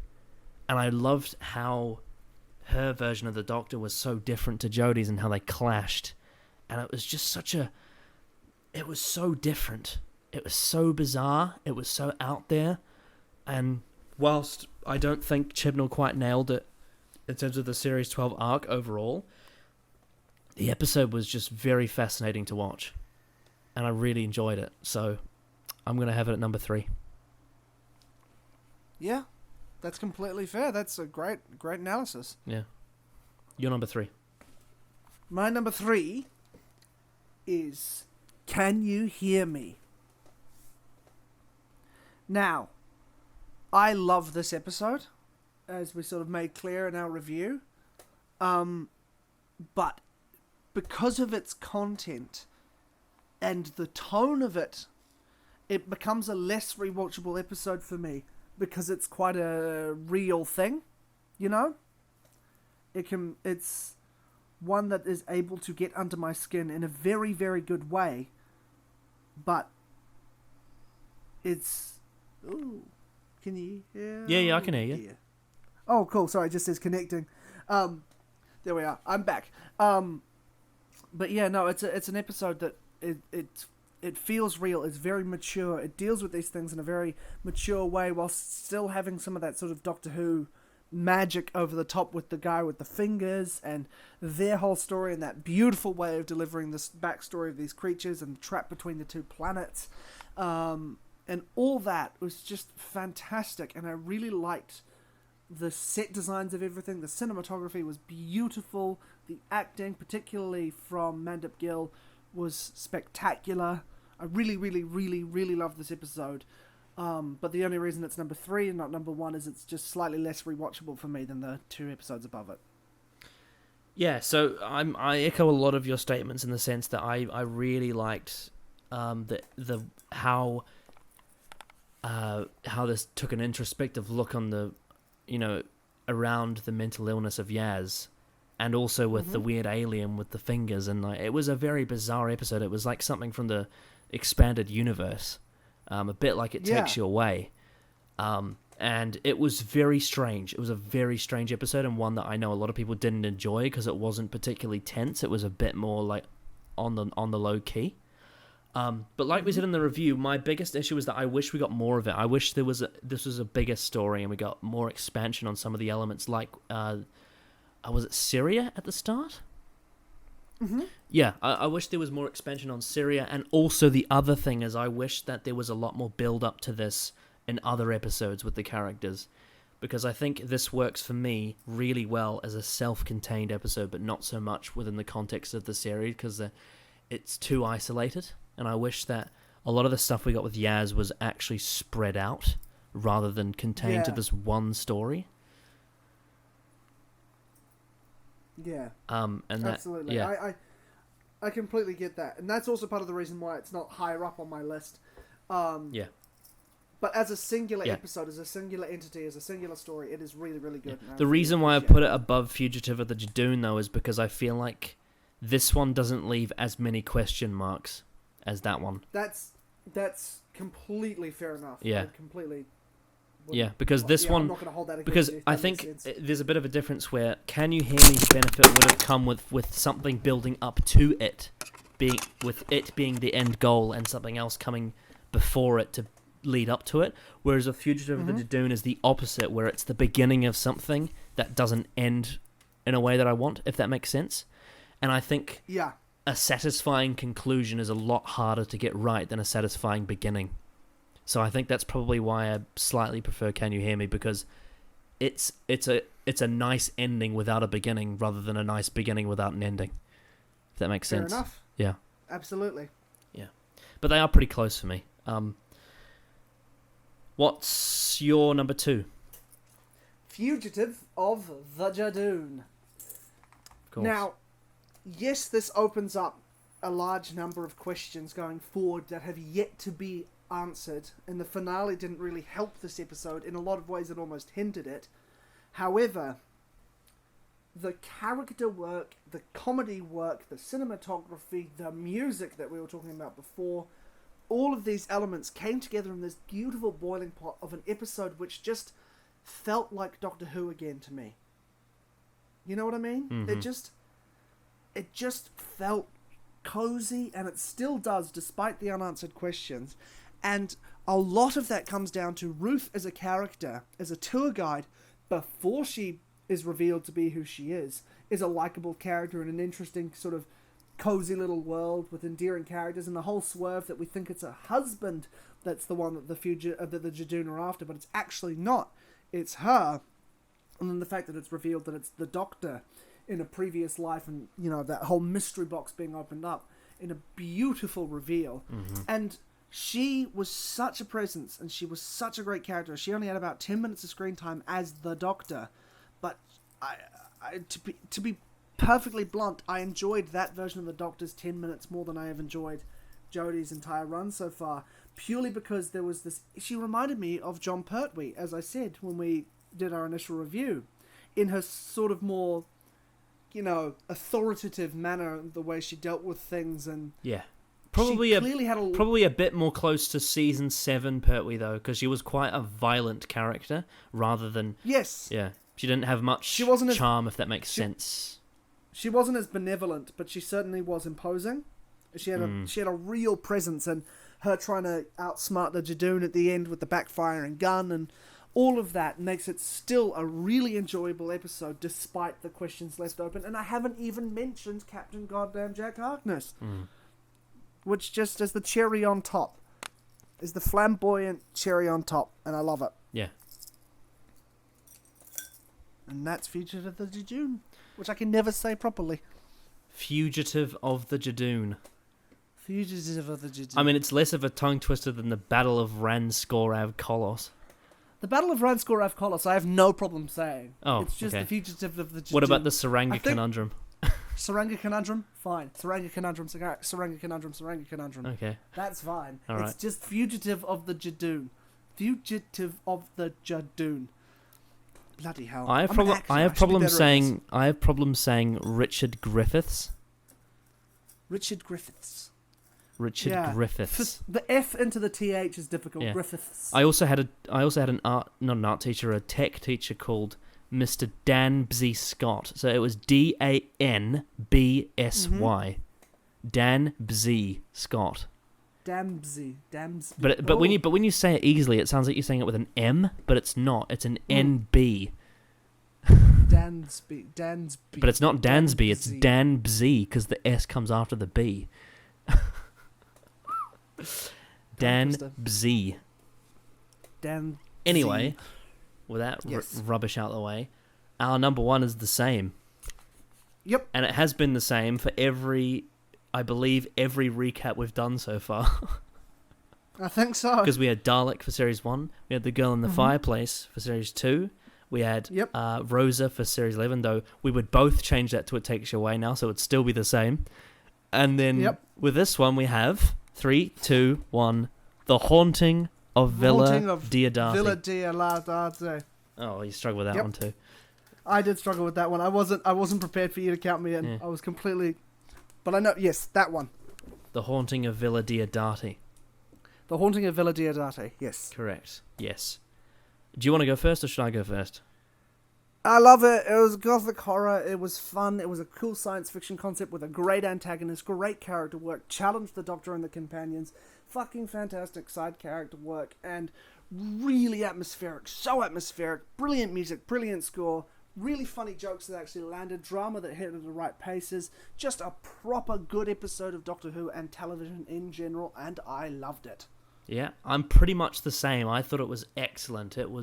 and I loved how her version of the Doctor was so different to Jodie's and how they clashed. And it was just it was so different. It was so bizarre. It was so out there. And whilst I don't think Chibnall quite nailed it in terms of the Series 12 arc overall, the episode was just very fascinating to watch. And I really enjoyed it. So I'm going to have it at number 3. Yeah, that's completely fair. That's a great analysis. Yeah. Your number 3. My number 3 is Can You Hear Me? Now, I love this episode, as we sort of made clear in our review. But because of its content and the tone of it, it becomes a less rewatchable episode for me, because it's quite a real thing, It's one that is able to get under my skin in a very, very good way, but it's... Ooh, can you hear? Yeah, I can hear you. Yeah. Oh, cool. Sorry, it just says connecting. There we are. I'm back. But yeah, no, it's an episode that it feels real. It's very mature. It deals with these things in a very mature way, while still having some of that sort of Doctor Who magic over the top with the guy with the fingers and their whole story, and that beautiful way of delivering this backstory of these creatures and the trap between the two planets, and all that was just fantastic. And I really liked the set designs of everything. The cinematography was beautiful. The acting, particularly from Mandip Gill, was spectacular. I really, really, really, really love this episode. But the only reason it's number 3 and not number 1 is it's just slightly less rewatchable for me than the 2 episodes above it. Yeah, so I echo a lot of your statements in the sense that I really liked the how this took an introspective look on the, around the mental illness of Yaz, and also with the weird alien with the fingers, and it was a very bizarre episode. It was like something from the expanded universe, a bit like It Takes You Away. And it was very strange. It was a very strange episode, and one that I know a lot of people didn't enjoy because it wasn't particularly tense. It was a bit more like on the low key. But like we said in the review, my biggest issue was that I wish we got more of it. I wish this was a bigger story and we got more expansion on some of the elements. Like, was it Syria at the start? Mm-hmm. Yeah, I wish there was more expansion on Syria, and also the other thing is I wish that there was a lot more build up to this in other episodes with the characters, because I think this works for me really well as a self-contained episode, but not so much within the context of the series because it's too isolated. And I wish that a lot of the stuff we got with Yaz was actually spread out rather than contained to this one story. Yeah. And that, absolutely. Yeah. I completely get that, and that's also part of the reason why it's not higher up on my list. Yeah. But as a singular episode, as a singular entity, as a singular story, it is really, really good. Yeah. The reason why I put it above Fugitive of the Jadoon, though, is because I feel like this one doesn't leave as many question marks as that one. That's completely fair enough. Yeah. Because this one... I'm not going to hold that against because you, I think there's a bit of a difference where Can You Hear Me's benefit would have come with something building up to it, being the end goal, and something else coming before it to lead up to it, whereas A Fugitive of the Jadoon is the opposite, where it's the beginning of something that doesn't end in a way that I want, if that makes sense. And I think a satisfying conclusion is a lot harder to get right than a satisfying beginning. So I think that's probably why I slightly prefer Can You Hear Me, because it's a nice ending without a beginning rather than a nice beginning without an ending, if that makes sense. Fair enough. Yeah. Absolutely. Yeah. But they are pretty close for me. What's your number 2? Fugitive of the Jadoon. Of course. Now, yes, this opens up a large number of questions going forward that have yet to be answered, and the finale didn't really help this episode. In a lot of ways, it almost hindered it. However, the character work, the comedy work, the cinematography, the music that we were talking about before, all of these elements came together in this beautiful boiling pot of an episode which just felt like Doctor Who again to me. You know what I mean? Mm-hmm. It just felt cozy, and it still does despite the unanswered questions. And a lot of that comes down to Ruth as a character, as a tour guide, before she is revealed to be who she is a likable character in an interesting sort of cozy little world with endearing characters, and the whole swerve that we think it's a husband that's the one that the Jadoon are after, but it's actually not. It's her. And then the fact that it's revealed that it's the Doctor in a previous life, and that whole mystery box being opened up in a beautiful reveal. Mm-hmm. And she was such a presence, and she was such a great character. She only had about 10 minutes of screen time as the Doctor, but to be perfectly blunt, I enjoyed that version of the Doctor's 10 minutes more than I have enjoyed Jodie's entire run so far, purely because there was this... She reminded me of John Pertwee, as I said when we did our initial review, in her sort of more, authoritative manner, the way she dealt with things, and... Yeah. Probably had a bit more close to season 7 Pertwee, though, because she was quite a violent character, rather than... Yes. Yeah. She didn't have much charm, if that makes sense. She wasn't as benevolent, but she certainly was imposing. She had a real presence, and her trying to outsmart the Jadoon at the end with the backfiring gun, and all of that makes it still a really enjoyable episode, despite the questions left open. And I haven't even mentioned Captain Goddamn Jack Harkness, which just is the cherry on top, is the flamboyant cherry on top, and I love it. Yeah. And that's Fugitive of the Jejune, which I can never say properly. Fugitive of the Jadoon. Fugitive of the Jejune. I mean, it's less of a tongue twister than the Battle of Ranskorav Kolos. The Battle of Ranskorav Kolos, I have no problem saying. Oh, it's just okay. the Fugitive of the Jejune. What about the Saranga Conundrum? Saranga Conundrum? Fine. Saranga Conundrum, Saranga Conundrum, Saranga Conundrum. Okay. That's fine. All right. It's just Fugitive of the Jadoon. Fugitive of the Jadoon. Bloody hell. I have problems saying Richard Griffiths. Richard Griffiths. Richard Griffiths. The F into the TH is difficult. Yeah. Griffiths. I also had not an art teacher, a tech teacher called Mr. Dan Bsy Scott. So it was DANBSY. Dan Bsy Scott. Damsy. But when you say it easily, it sounds like you're saying it with an M, but it's not. It's an NB. Dansby. But it's not Dansby, it's Dan Bsy, because the S comes after the B. Dan Bsy. Dan. Anyway, with that rubbish out of the way, our number one is the same. Yep. And it has been the same for I believe, every recap we've done so far. I think so. Because we had Dalek for Series 1, we had The Girl in the Fireplace for Series 2, we had Rosa for Series 11, though we would both change that to It Takes You Away now, so it would still be the same. And then with this one, we have 3, 2, 1, The Haunting of Villa Diodati. Villa Diodati. Oh, you struggled with that one too. I did struggle with that one. I wasn't prepared for you to count me in. Yeah. I was completely... But I know, yes, that one. The Haunting of Villa Diodati. The Haunting of Villa Diodati, yes. Correct, yes. Do you want to go first, or should I go first? I love it. It was gothic horror. It was fun. It was a cool science fiction concept with a great antagonist, great character work, challenged the Doctor and the companions, fucking fantastic side character work, and really atmospheric. So atmospheric. Brilliant music, brilliant score. Really funny jokes that actually landed, drama that hit at the right paces, just a proper good episode of Doctor Who and television in general, and I loved it. Yeah, I'm pretty much the same. I thought it was excellent. It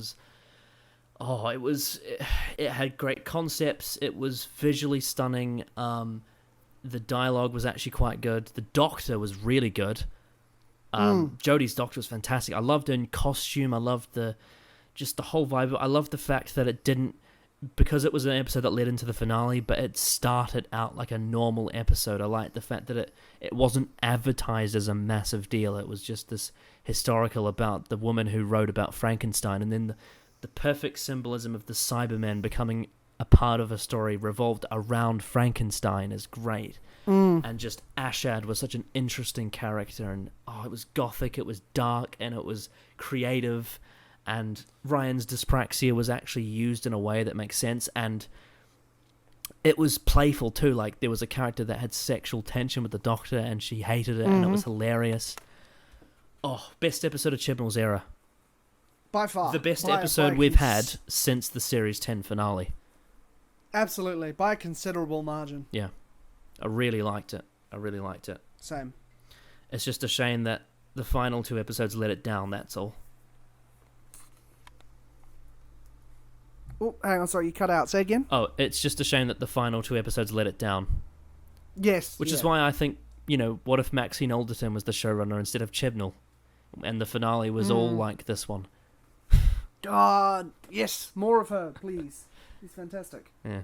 had great concepts, it was visually stunning, the dialogue was actually quite good, the Doctor was really good, Jodie's Doctor was fantastic. I loved her in costume, I loved the whole vibe. I loved the fact that it didn't, because it was an episode that led into the finale, but it started out like a normal episode. I liked the fact that it wasn't advertised as a massive deal. It was just this historical about the woman who wrote about Frankenstein, and then the perfect symbolism of the Cybermen becoming a part of a story revolved around Frankenstein is great. And just Ashad was such an interesting character, and it was gothic, it was dark, and it was creative. And Ryan's dyspraxia was actually used in a way that makes sense, and it was playful too. Like, there was a character that had sexual tension with the Doctor, and she hated it, and it was hilarious. Oh, best episode of Chibnall's era. By far. The best episode we've had since the Series 10 finale. Absolutely, by a considerable margin. Yeah, I really liked it. Same. It's just a shame that the final 2 episodes let it down, that's all. Oh, hang on, sorry, you cut out. Say again? Oh, it's just a shame that the final 2 episodes let it down. Yes. Which is why I think, what if Maxine Alderton was the showrunner instead of Chibnall? And the finale was all like this one. God, yes, more of her, please. She's fantastic. Yeah.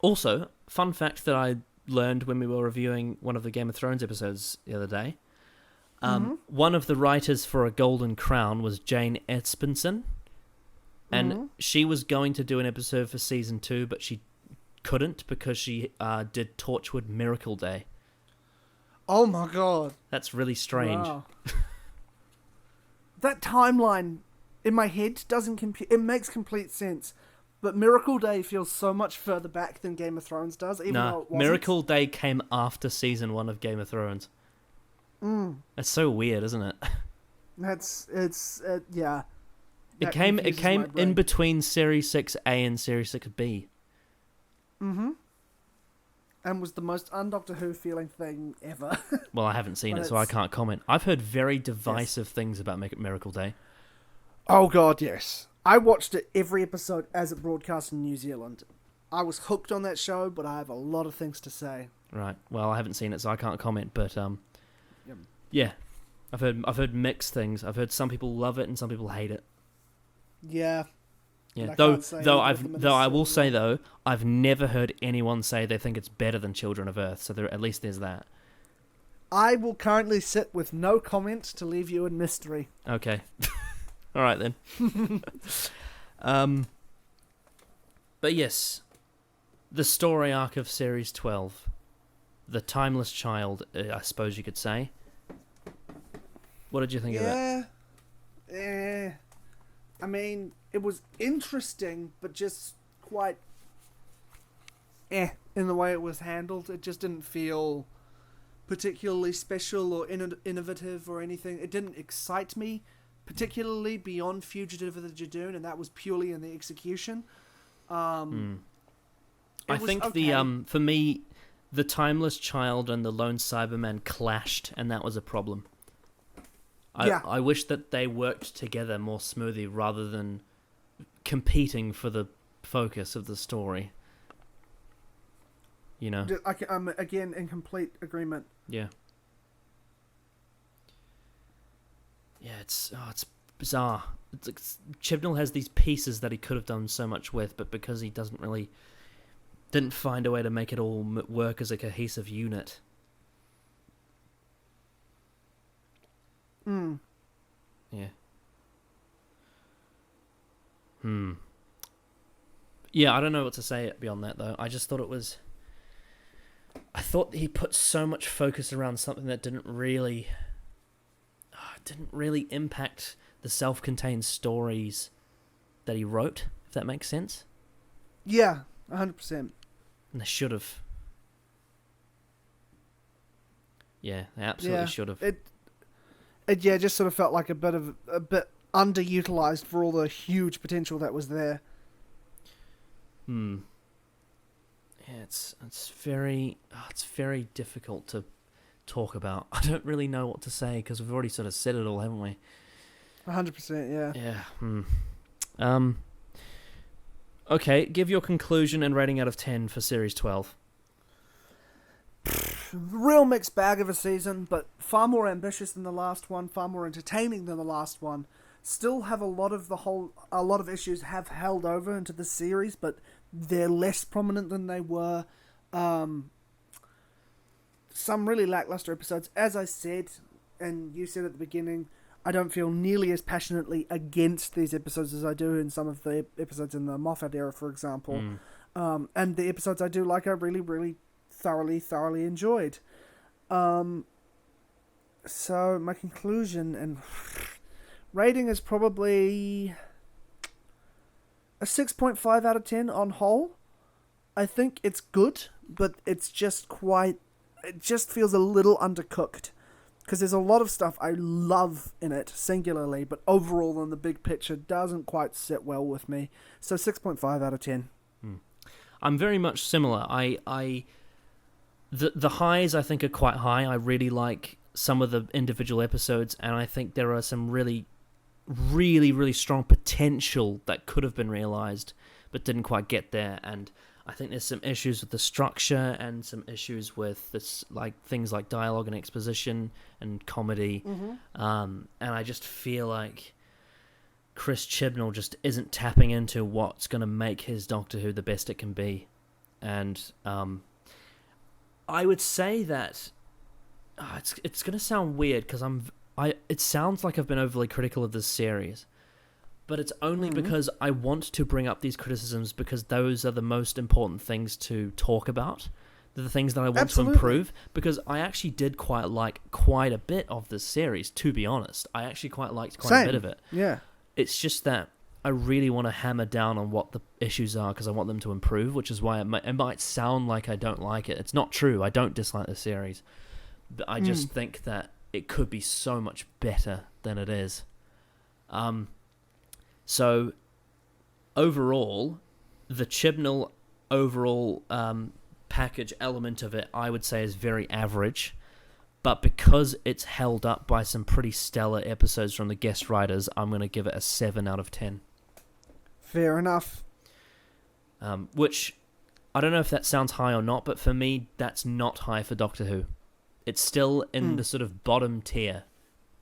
Also, fun fact that I learned when we were reviewing one of the Game of Thrones episodes the other day. One of the writers for A Golden Crown was Jane Espenson, and she was going to do an episode for season 2, but she couldn't because she did Torchwood Miracle Day. Oh my god. That's really strange. Wow. That timeline in my head doesn't compute. It makes complete sense, but Miracle Day feels so much further back than Game of Thrones does, even though it wasn't. Miracle Day came after season 1 of Game of Thrones. That's so weird, isn't it? Yeah. It came in between Series 6A and Series 6B. And was the most un-Doctor Who feeling thing ever. Well, I haven't seen it, so I can't comment. I've heard very divisive things about Miracle Day. Oh god, yes. I watched it every episode as it broadcast in New Zealand. I was hooked on that show, but I have a lot of things to say. Right. Well, I haven't seen it, so I can't comment. But Yep. yeah, I've heard mixed things. I've heard some people love it and some people hate it. Yeah. Yeah. I Though can't say though either I've of them in though a I will certain say way. though I've never heard anyone say they think it's better than Children of Earth. So at least there's that. I will currently sit with no comment to leave you in mystery. Okay. All right then. But yes, the story arc of Series 12, the Timeless Child, I suppose you could say. What did you think of that? Yeah. I mean, it was interesting, but just quite in the way it was handled. It just didn't feel particularly special or innovative or anything. It didn't excite me particularly beyond Fugitive of the Jadoon, and that was purely in the execution. I was think okay. for me, the Timeless Child and the Lone Cyberman clashed, and that was a problem. I wish that they worked together more smoothly rather than competing for the focus of the story. You know? I'm again in complete agreement. Yeah. Yeah, it's bizarre. Chibnall has these pieces that he could have done so much with, but because he didn't find a way to make it all work as a cohesive unit. Yeah. Yeah, I don't know what to say beyond that, though. I just thought I thought he put so much focus around something that didn't really impact the self-contained stories that he wrote, if that makes sense. Yeah, 100%. And they should have. Yeah, they absolutely should have. It just sort of felt like a bit underutilized for all the huge potential that was there. Yeah, it's very difficult to talk about. I don't really know what to say because we've already sort of said it all, haven't we? 100%, yeah. Yeah. Okay, give your conclusion and rating out of 10 for Series 12. Real mixed bag of a season, but far more ambitious than the last one, far more entertaining than the last one. Still have a lot of issues have held over into the series, but they're less prominent than they were. Some really lackluster episodes. As I said, and you said at the beginning, I don't feel nearly as passionately against these episodes as I do in some of the episodes in the Moffat era, for example. And the episodes I do like, I really, really thoroughly enjoyed. So my conclusion and rating is probably a 6.5 out of 10 on whole. I think it's good, but it just feels a little undercooked. Because there's a lot of stuff I love in it, singularly, but overall in the big picture doesn't quite sit well with me. So 6.5 out of 10. I'm very much similar. The highs I think are quite high. I really like some of the individual episodes, and I think there are some really, really, really strong potential that could have been realized, but didn't quite get there. And I think there's some issues with the structure and some issues with this, like things like dialogue and exposition and comedy. And I just feel like Chris Chibnall just isn't tapping into what's going to make his Doctor Who the best it can be. And I would say that it's going to sound weird because it sounds like I've been overly critical of this series, but it's only because I want to bring up these criticisms because those are the most important things to talk about. They're the things that I want to improve, because I actually did like quite a bit of this series, to be honest. I actually quite liked quite a bit of it. Yeah. It's just that I really want to hammer down on what the issues are because I want them to improve, which is why it might sound like I don't like it. It's not true. I don't dislike the series. But I just think that it could be so much better than it is. So, overall, the Chibnall overall package element of it, I would say, is very average. But because it's held up by some pretty stellar episodes from the guest writers, I'm going to give it a 7 out of 10. Fair enough. Which, I don't know if that sounds high or not, but for me, that's not high for Doctor Who. It's still in the sort of bottom tier.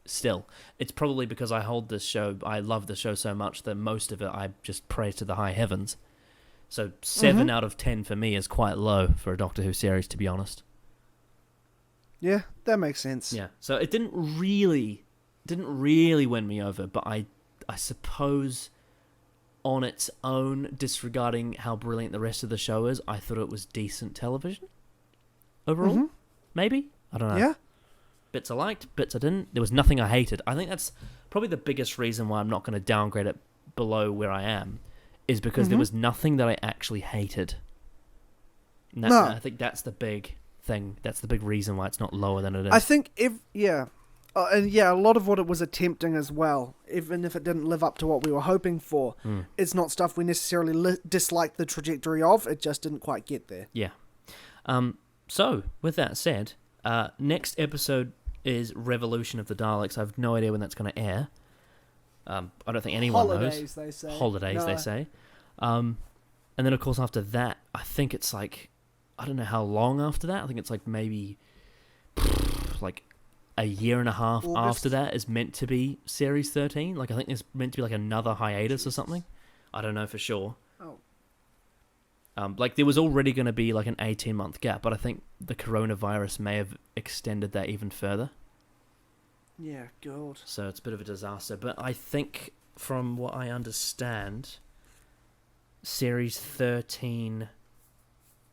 Still. It's probably because I love the show so much that most of it I just pray to the high heavens. So 7 out of 10 for me is quite low for a Doctor Who series, to be honest. Yeah, that makes sense. Yeah, so it didn't really win me over, but I suppose on its own, disregarding how brilliant the rest of the show is, I thought it was decent television overall. Maybe? I don't know. Yeah. Bits I liked, bits I didn't. There was nothing I hated. I think that's probably the biggest reason why I'm not going to downgrade it below where I am, is because there was nothing that I actually hated. No. I think that's the big thing. That's the big reason why it's not lower than it is. I think a lot of what it was attempting as well, even if it didn't live up to what we were hoping for, it's not stuff we necessarily disliked the trajectory of. It just didn't quite get there. Yeah. So, with that said, next episode is Revolution of the Daleks. I have no idea when that's going to air. I don't think anyone knows. They say. Holidays, they say. And then, of course, after that, I think it's like, I don't know how long after that. I think it's like maybe like a year and a half after that is meant to be Series 13. Like, I think there's meant to be like another hiatus or something. I don't know for sure. Like, there was already going to be like an 18-month gap, but I think the coronavirus may have extended that even further. Yeah, God. So it's a bit of a disaster. But I think, from what I understand, Series 13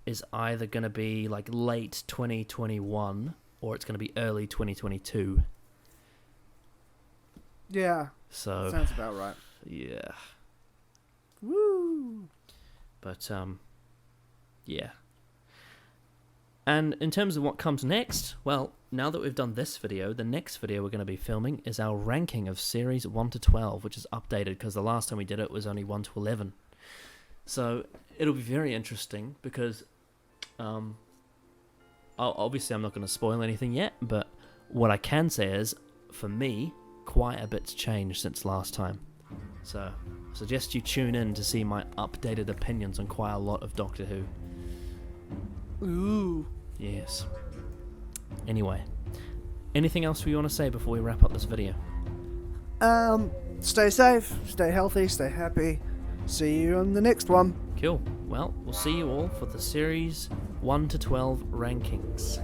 is either going to be like late 2021 or it's going to be early 2022. Yeah. So sounds about right. Yeah. Woo! But, yeah. And in terms of what comes next, well, now that we've done this video, the next video we're going to be filming is our ranking of Series 1 to 12, which is updated because the last time we did it was only 1 to 11. So it'll be very interesting because, obviously I'm not going to spoil anything yet, but what I can say is, for me, quite a bit's changed since last time. So I suggest you tune in to see my updated opinions on quite a lot of Doctor Who. Ooh. Yes. Anyway, anything else we want to say before we wrap up this video? Stay safe, stay healthy, stay happy. See you on the next one. Cool. Well, we'll see you all for the Series 1 to 12 rankings.